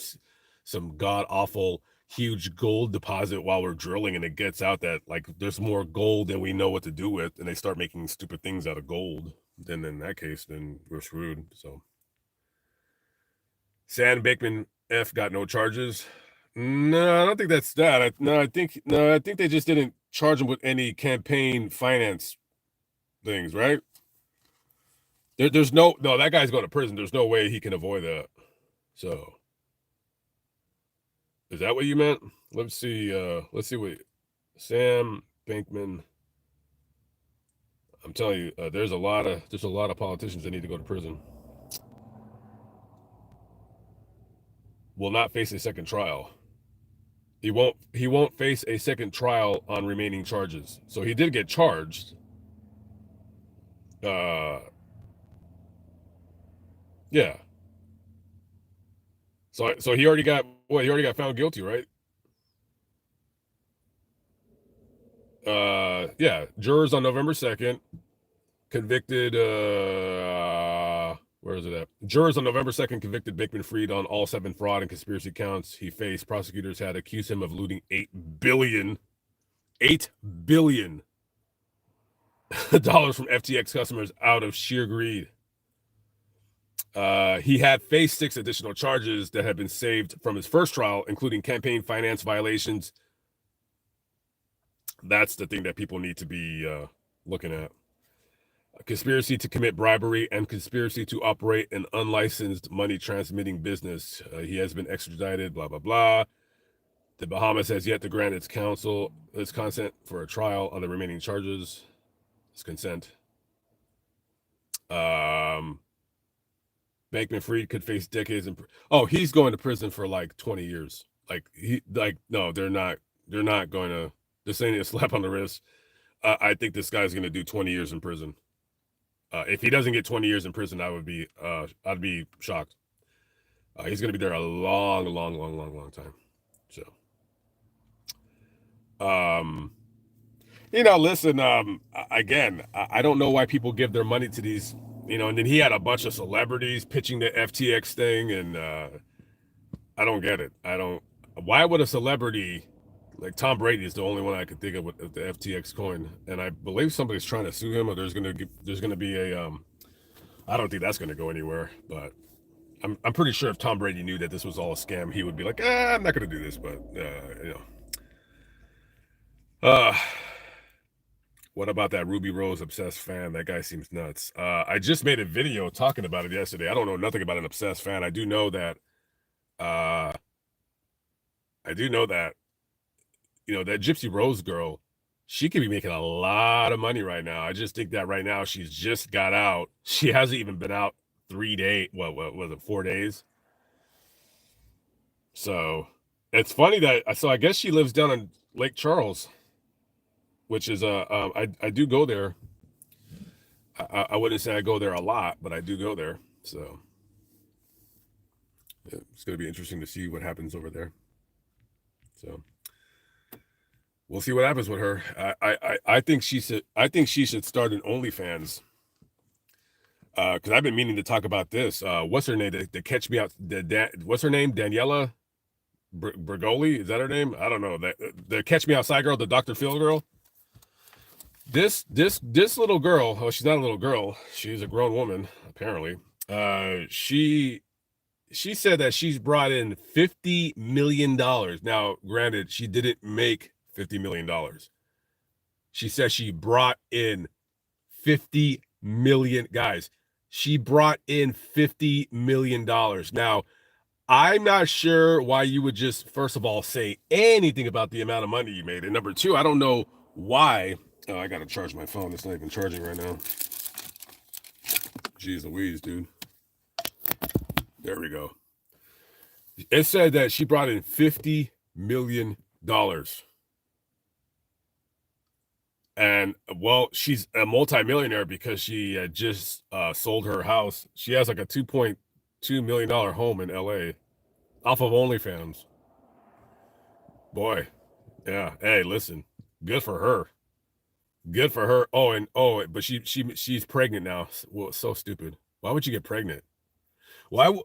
god awful huge gold deposit while we're drilling and it gets out that like there's more gold than we know what to do with, and they start making stupid things out of gold. Then in that case, then we're screwed. So Sam Bankman F got no charges. No, I don't think that's that. I think they just didn't charge him with any campaign finance things, right? There's no that guy's going to prison. There's no way he can avoid that. So is that what you meant? Let's see what Sam Bankman. I'm telling you, there's a lot of politicians that need to go to prison. Will not face a second trial. He won't face a second trial on remaining charges. So he did get charged. Yeah. So he already got found guilty, right? Yeah. Jurors on November 2nd convicted. Where is it at? Jurors on November 2nd convicted Bankman-Fried on all 7 fraud and conspiracy counts he faced. Prosecutors had accused him of looting $8 billion dollars from FTX customers out of sheer greed. He had faced 6 additional charges that had been saved from his first trial, including campaign finance violations. That's the thing that people need to be looking at. A conspiracy to commit bribery and conspiracy to operate an unlicensed money transmitting business. He has been extradited, blah, blah, blah. The Bahamas has yet to grant its consent for a trial on the remaining charges. Its consent. Bankman-Fried could face decades in. Oh, he's going to prison for like 20 years. No, they're not going to. This ain't a slap on the wrist. I think this guy's going to do 20 years in prison. If he doesn't get 20 years in prison, I'd be shocked. He's going to be there a long, long, long, long, long time. So, listen, again, I don't know why people give their money to these, and then he had a bunch of celebrities pitching the FTX thing, and I don't get it. Why would a celebrity, like Tom Brady is the only one I could think of with the FTX coin, and I believe somebody's trying to sue him, or there's going to be a, I don't think that's going to go anywhere, but I'm pretty sure if Tom Brady knew that this was all a scam, he would be like, I'm not going to do this, but, what about that Ruby Rose obsessed fan? That guy seems nuts. I just made a video talking about it yesterday. I don't know nothing about an obsessed fan. I do know that, that Gypsy Rose girl, she could be making a lot of money right now. I just think that right now she's just got out. She hasn't even been out 3 days. What was it, 4 days? So it's funny that, so I guess she lives down in Lake Charles, which is I do go there. I wouldn't say I go there a lot, but I do go there. So it's going to be interesting to see what happens over there. So we'll see what happens with her. I think she should start an OnlyFans. Because I've been meaning to talk about this. What's her name? The Catch Me Out. What's her name? Daniela Bergoli? Is that her name? I don't know. The Catch Me Outside girl, the Dr. Phil girl. This little girl. Oh, she's not a little girl. She's a grown woman, apparently. She said that she's brought in $50 million. Now, granted, she didn't make $50 million. She said she brought in 50 million, guys. She brought in $50 million. Now, I'm not sure why you would just, first of all, say anything about the amount of money you made. And number two, I don't know why. Oh, I got to charge my phone. It's not even charging right now. Jeez Louise, dude. There we go. It said that she brought in $50 million. And, well, she's a multimillionaire because she had just sold her house. She has like a $2.2 million home in LA off of OnlyFans. Boy, yeah. Hey, listen, good for her. Good for her. But she's pregnant now. Well, so stupid. Why would you get pregnant? Why?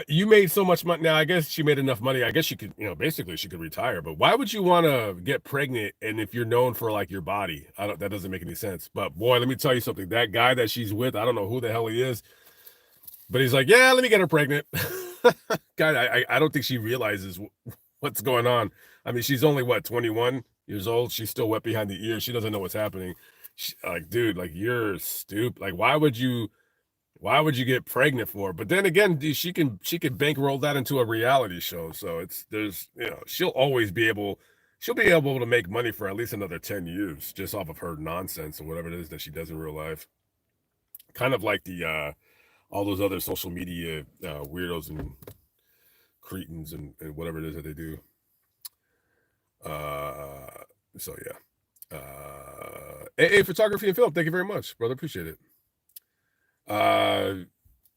You made so much money. Now, I guess she made enough money. I guess she could, basically she could retire. But why would you want to get pregnant? And if you're known for like your body, that doesn't make any sense. But boy, let me tell you something. That guy that she's with, I don't know who the hell he is, but he's like, yeah, let me get her pregnant. God, I don't think she realizes what's going on. I mean, she's only 21 years old. She's still wet behind the ears. She doesn't know what's happening. Dude, you're stupid. Why would you get pregnant for? But then again, she could bankroll that into a reality show. So she'll always be able to make money for at least another 10 years just off of her nonsense or whatever it is that she does in real life. Kind of like the all those other social media weirdos and cretins and whatever it is that they do. So yeah. AA Photography and Film, thank you very much, brother. Appreciate it.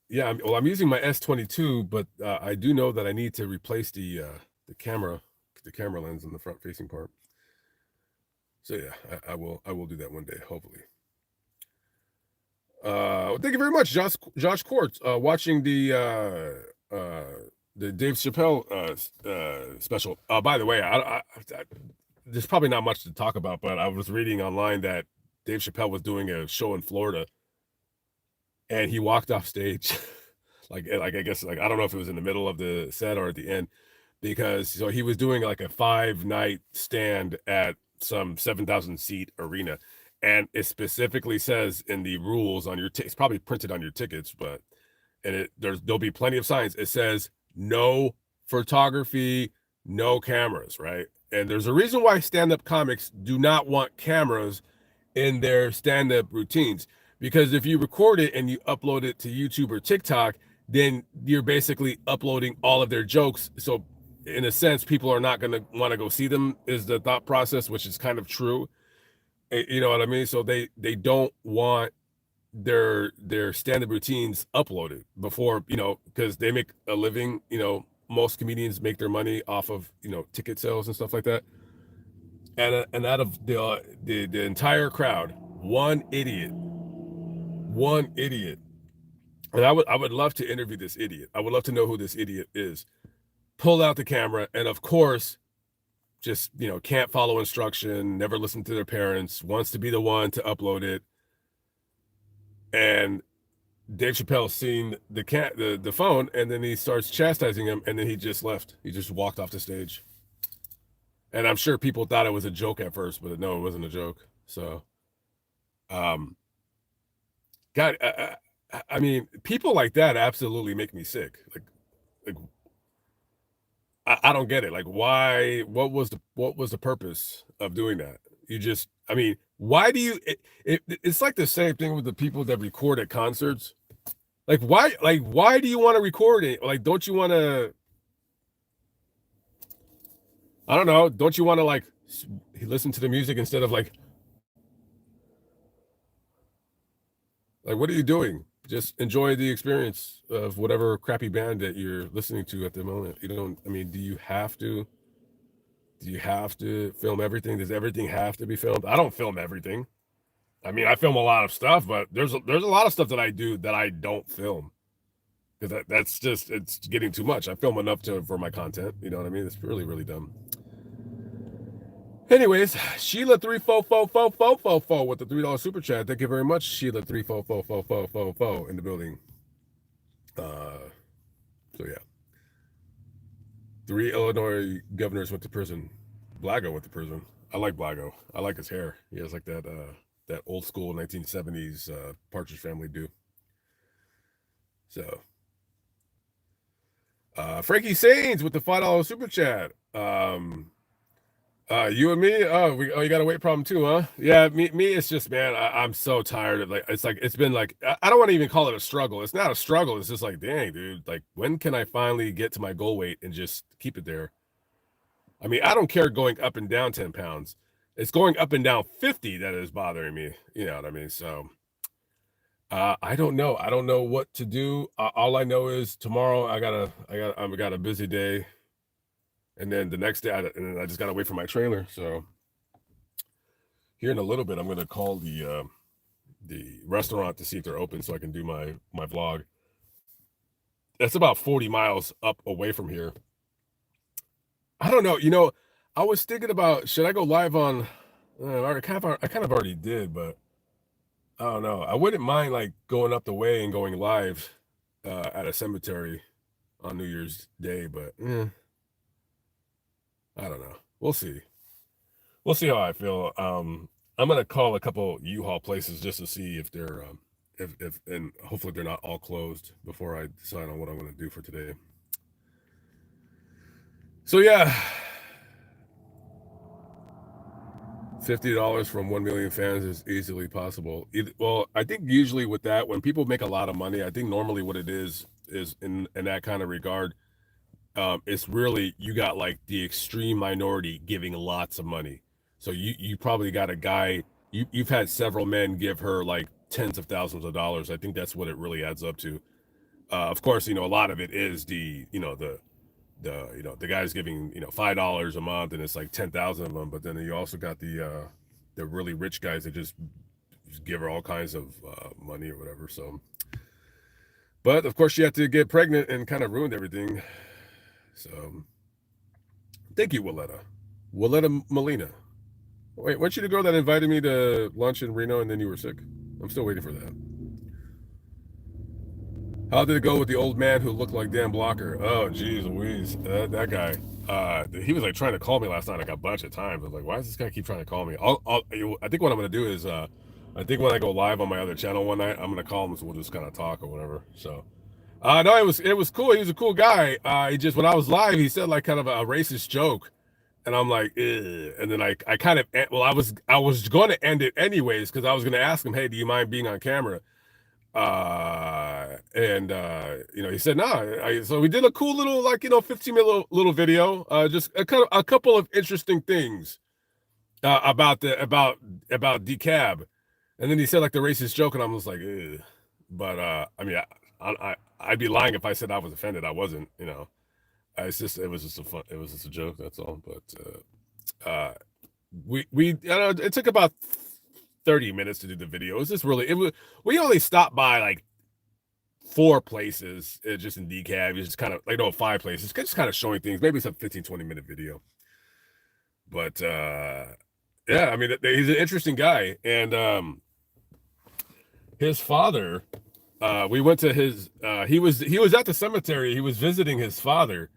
Yeah, I'm using my S22, but I do know that I need to replace the camera lens in the front facing part. So yeah, I will do that one day, hopefully. Thank you very much, Josh Quartz, watching the Dave Chappelle special. By the way, there's probably not much to talk about, but I was reading online that Dave Chappelle was doing a show in Florida, and he walked off stage, I guess I don't know if it was in the middle of the set or at the end, because he was doing like a 5-night stand at some 7,000 seat arena, and it specifically says in the rules on your it's probably printed on your tickets, but there'll be plenty of signs. It says no photography, no cameras, right? And there's a reason why stand-up comics do not want cameras in their stand-up routines, because if you record it and you upload it to YouTube or TikTok, then you're basically uploading all of their jokes. So in a sense, people are not going to want to go see them, is the thought process, which is kind of true. You know what I mean? So they don't want their stand-up routines uploaded before, you know, because they make a living. You know, most comedians make their money off of, you know, ticket sales and stuff like that. And out of the entire crowd, one idiot, and I would love to interview this idiot. I would love to know who this idiot is. Pulled out the camera, and of course, just, you know, can't follow instruction, never listen to their parents, wants to be the one to upload it. And Dave Chappelle seen the phone, and then he starts chastising him, and then he just left. He just walked off the stage. And I'm sure people thought it was a joke at first, but no, it wasn't a joke. So, God, I mean, people like that absolutely make me sick. Like I don't get it. Like, why? What was the purpose of doing that? You just, I mean, why do you? It's like the same thing with the people that record at concerts. Like, why? Like, why do you want to record it? Like, don't you want to? I don't know. Don't you want to like listen to the music instead of like what are you doing? Just enjoy the experience of whatever crappy band that you're listening to at the moment. You don't, I mean, do you have to film everything? Does everything have to be filmed? I don't film everything. I mean, I film a lot of stuff, but there's a lot of stuff that I do that I don't film, because that's just, it's getting too much. I film enough for my content. You know what I mean? It's really, really dumb. Anyways, Sheila 3444444 with the $3 super chat. Thank you very much, Sheila 3444444 in the building. So yeah, 3 Illinois governors went to prison. Blago went to prison. I like Blago. I like his hair. He has like that old school 1970s Partridge Family do. So Frankie Sains with the $5 super chat. You and me, you got a weight problem too, huh? Yeah, me, it's just, man, I'm so tired of it's been like, I don't want to even call it a struggle. It's not a struggle. It's just like, dang, dude, like, when can I finally get to my goal weight and just keep it there? I mean, I don't care going up and down 10 pounds. It's going up and down 50 that is bothering me. You know what I mean? So, I don't know. I don't know what to do. All I know is tomorrow I got a busy day. And then the next day, I just got to wait for my trailer. So here in a little bit, I'm going to call the restaurant to see if they're open so I can do my vlog. That's about 40 miles up away from here. I don't know. You know, I was thinking about, should I go live on, I kind of already did, but I don't know. I wouldn't mind like going up the way and going live at a cemetery on New Year's Day, but I don't know. We'll see. We'll see how I feel. I'm gonna call a couple U-Haul places just to see if they're if and hopefully they're not all closed before I decide on what I'm gonna do for today. So yeah, $50 from 1 million fans is easily possible. Well, I think usually with that, when people make a lot of money, I think normally what it is in that kind of regard. It's really, you got like the extreme minority giving lots of money. So you probably got a guy, you've had several men give her like tens of thousands of dollars. I think that's what it really adds up to. Of course, you know, a lot of it is the guy's giving, $5 a month, and it's like 10,000 of them. But then you also got the really rich guys that just give her all kinds of money or whatever. So, but of course she had to get pregnant and kind of ruined everything. So, thank you, Willetta Molina. Wait, weren't you the girl that invited me to lunch in Reno and then you were sick? I'm still waiting for that. How did it go with the old man who looked like Dan Blocker? Oh, geez, Louise, that guy. He was like trying to call me last night like a bunch of times. I was like, why does this guy keep trying to call me? I think what I'm gonna do is, I think when I go live on my other channel one night, I'm gonna call him so we'll just kind of talk or whatever. So, no, it was cool. He was a cool guy. He just when I was live, he said like kind of a racist joke, and I'm like, ugh. And then I kind of I was going to end it anyways because I was going to ask him, hey, do you mind being on camera? And he said no. So we did a cool little 15-minute little video, just a couple of interesting things about Dekalb, and then he said like the racist joke, and I was like, ugh. But I mean, I'd be lying if I said I was offended. I wasn't, it was just a joke, that's all. But it took about 30 minutes to do the video. We only stopped by like 4 places, just in DeKalb. It's just kind of 5 places, just kind of showing things. Maybe it's a 15-20 minute video. But yeah, I mean, he's an interesting guy. And his father, we went to his he was at the cemetery. He was visiting his father.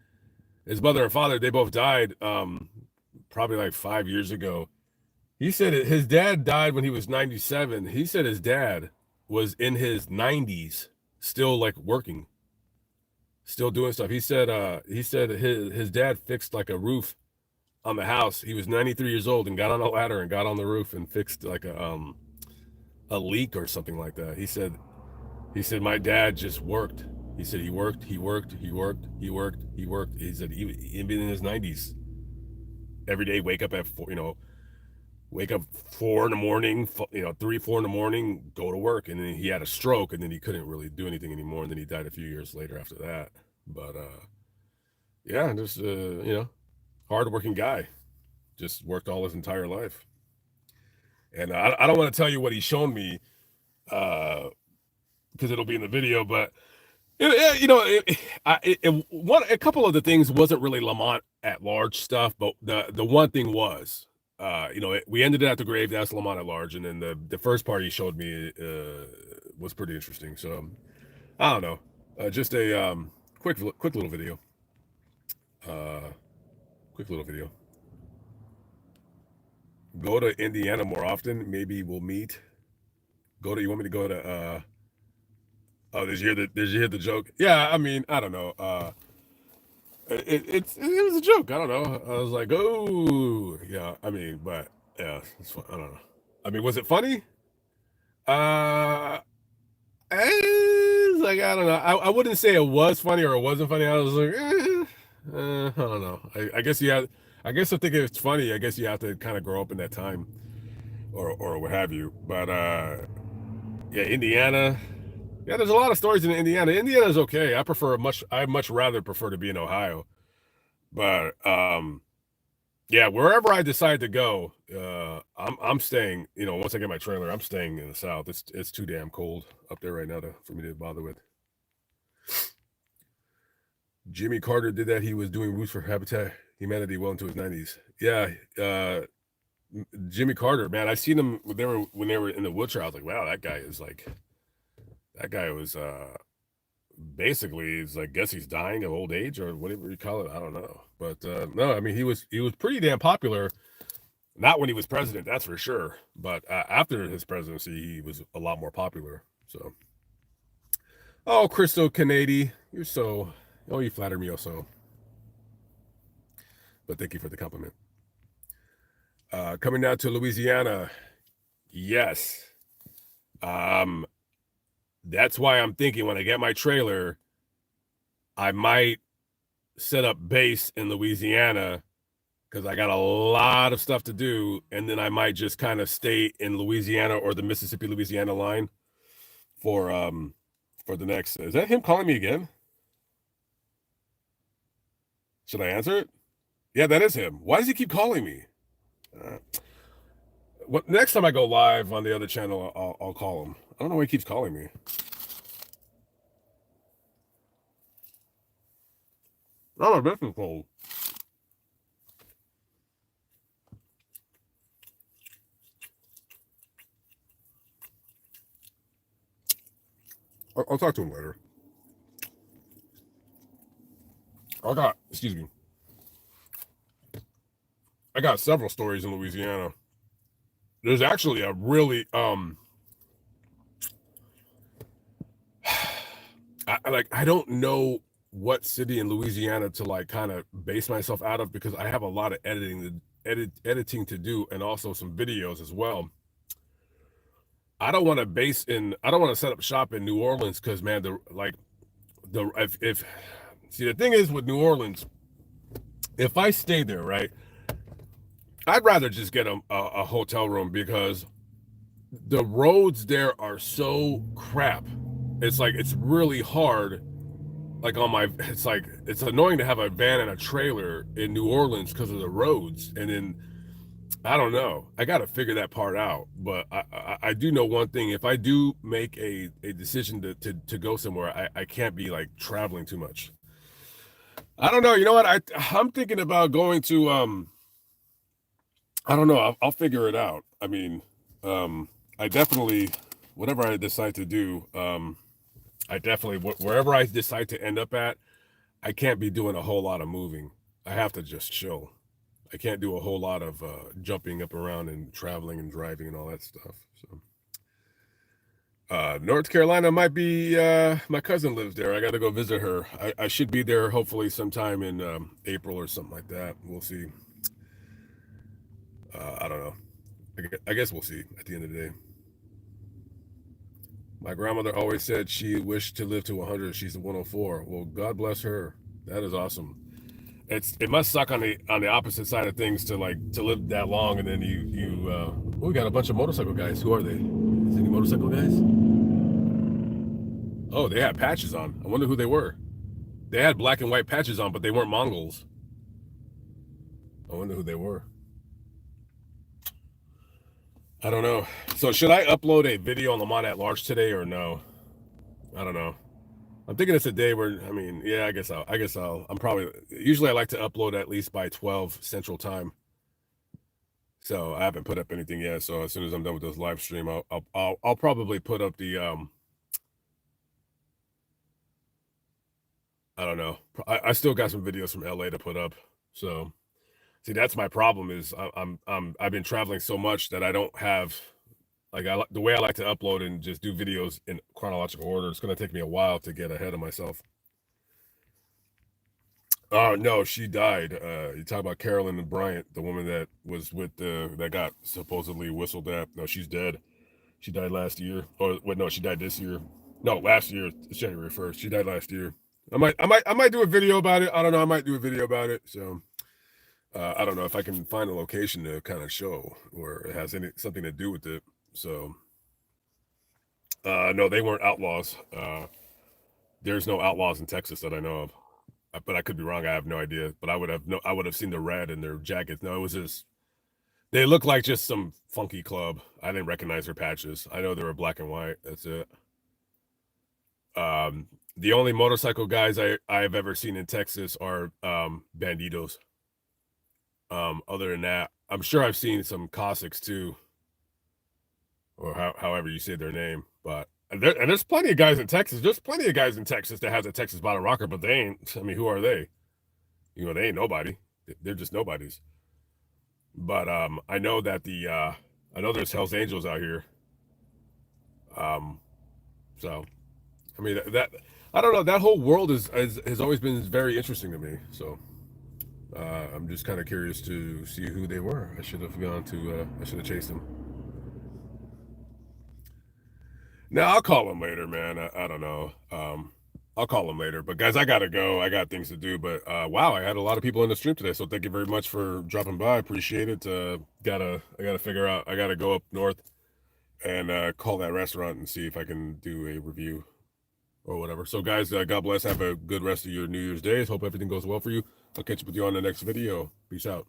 His mother and father, they both died probably like 5 years ago. He said his dad died when he was 97. He said his dad was in his 90s, still like working, still doing stuff. He said his dad fixed like a roof on the house. He was 93 years old and got on a ladder and got on the roof and fixed like a leak or something like that. He said my dad just worked. He said he worked. He said he'd been in his 90s. Every day, wake up at 4 in the morning, 3, 4 in the morning, go to work. And then he had a stroke, and then he couldn't really do anything anymore. And then he died a few years later after that. But yeah, just hardworking guy, just worked all his entire life. And I don't want to tell you what he's shown me, because it'll be in the video. But a couple of the things wasn't really Lamont at large stuff, but the one thing was, we ended it at the grave. That's Lamont at large, and then the first part he showed me was pretty interesting. So I don't know, just a quick little video. Quick little video. Go to Indiana more often. Maybe we'll meet. You want me to go to? Oh, did you hear the joke? Yeah, I mean, I don't know. It was a joke. I don't know. I was like, oh, yeah. I mean, but yeah, it's fun. I don't know. I mean, was it funny? It's like, I don't know. I wouldn't say it was funny or it wasn't funny. I was like, I don't know. I guess I guess I think if it's funny, I guess you have to kind of grow up in that time, or what have you. But yeah, Indiana. Yeah, there's a lot of stories in Indiana. Indiana's okay. I much rather prefer to be in Ohio. But yeah, wherever I decide to go, I'm staying, once I get my trailer, I'm staying in the South. It's too damn cold up there right now for me to bother with. Jimmy Carter did that. He was doing Roots for Habitat Humanity well into his 90s. Yeah, Jimmy Carter, man, I seen him when they were in the wheelchair. I was like, wow, that guy was basically, I guess he's dying of old age or whatever you call it. I don't know. But no, I mean, he was pretty damn popular. Not when he was president, that's for sure. But after his presidency, he was a lot more popular. So, oh, Crystal Kennedy, you flatter me also. But thank you for the compliment. Coming down to Louisiana, yes. That's why I'm thinking when I get my trailer, I might set up base in Louisiana because I got a lot of stuff to do, and then I might just kind of stay in Louisiana or the Mississippi-Louisiana line for the next. Is that him calling me again? Should I answer it? Yeah, that is him. Why does he keep calling me? Next time I go live on the other channel, I'll call him. I don't know why he keeps calling me. Oh, this is cold. I'll talk to him later. Excuse me. I got several stories in Louisiana. There's actually a really I don't know what city in Louisiana to like kind of base myself out of because I have a lot of editing to do and also some videos as well. I don't want to set up shop in New Orleans because man, if see the thing is with New Orleans, if I stay there, right, I'd rather just get a hotel room because the roads there are so crap. It's like it's really hard. Like it's annoying to have a van and a trailer in New Orleans because of the roads. And then I don't know. I got to figure that part out. But I do know one thing. If I do make a decision to go somewhere, I can't be like traveling too much. I don't know. You know what? I'm thinking about going to I don't know. I'll figure it out. I mean, I definitely whatever I decide to do, I definitely wherever I decide to end up at, I can't be doing a whole lot of moving. I have to just chill. I can't do a whole lot of jumping up around and traveling and driving and all that stuff. So North Carolina might be my cousin lives there. I got to go visit her. I should be there hopefully sometime in April or something like that. We'll see. I don't know. I guess we'll see at the end of the day. My grandmother always said she wished to live to 100. She's 104. Well, God bless her. That is awesome. It must suck on the opposite side of things to live that long, and then we got a bunch of motorcycle guys. Who are they? Is any motorcycle guys? Oh, they had patches on. I wonder who they were. They had black and white patches on, but they weren't Mongols. I wonder who they were. I don't know. So should I upload a video on Lamont at Large today or no? I don't know. I'm thinking it's a day where, I mean, yeah, I guess usually I like to upload at least by 12 Central Time. So I haven't put up anything yet. So as soon as I'm done with this live stream, I'll probably put up the, I don't know. I still got some videos from LA to put up. So see, that's my problem is I've been traveling so much that I don't have, the way I like to upload and just do videos in chronological order. It's going to take me a while to get ahead of myself. Oh, no, she died. You talk about Carolyn and Bryant, the woman that was that got supposedly whistled at. No, she's dead. She died last year. Or wait, no, she died this year. No, last year. It's January 1st. She died last year. I might do a video about it. I don't know. I might do a video about it. So I don't know if I can find a location to kind of show or it has something to do with it. So no, they weren't outlaws. There's no outlaws in Texas that I know of. But I could be wrong. I have no idea. But I would have seen the red in their jackets. No, it was just they looked like just some funky club. I didn't recognize their patches. I know they were black and white. That's it. The only motorcycle guys I've ever seen in Texas are banditos. Other than that, I'm sure I've seen some Cossacks too, or however you say their name. But there's plenty of guys in Texas. There's plenty of guys in Texas that has a Texas bottle rocker, but they ain't. I mean, who are they? You know, they ain't nobody. They're just nobodies. But I know that I know there's Hell's Angels out here. So I mean that I don't know. That whole world has always been very interesting to me. So I'm just kind of curious to see who they were. I should have I should have chased them. Now I'll call them later, man. I don't know. I'll call them later. But guys, I gotta go. I got things to do. But wow, I had a lot of people in the stream today. So thank you very much for dropping by. Appreciate it. I gotta figure out. I gotta go up north and call that restaurant and see if I can do a review or whatever. So guys, God bless. Have a good rest of your New Year's days. Hope everything goes well for you. I'll catch up with you on the next video. Peace out.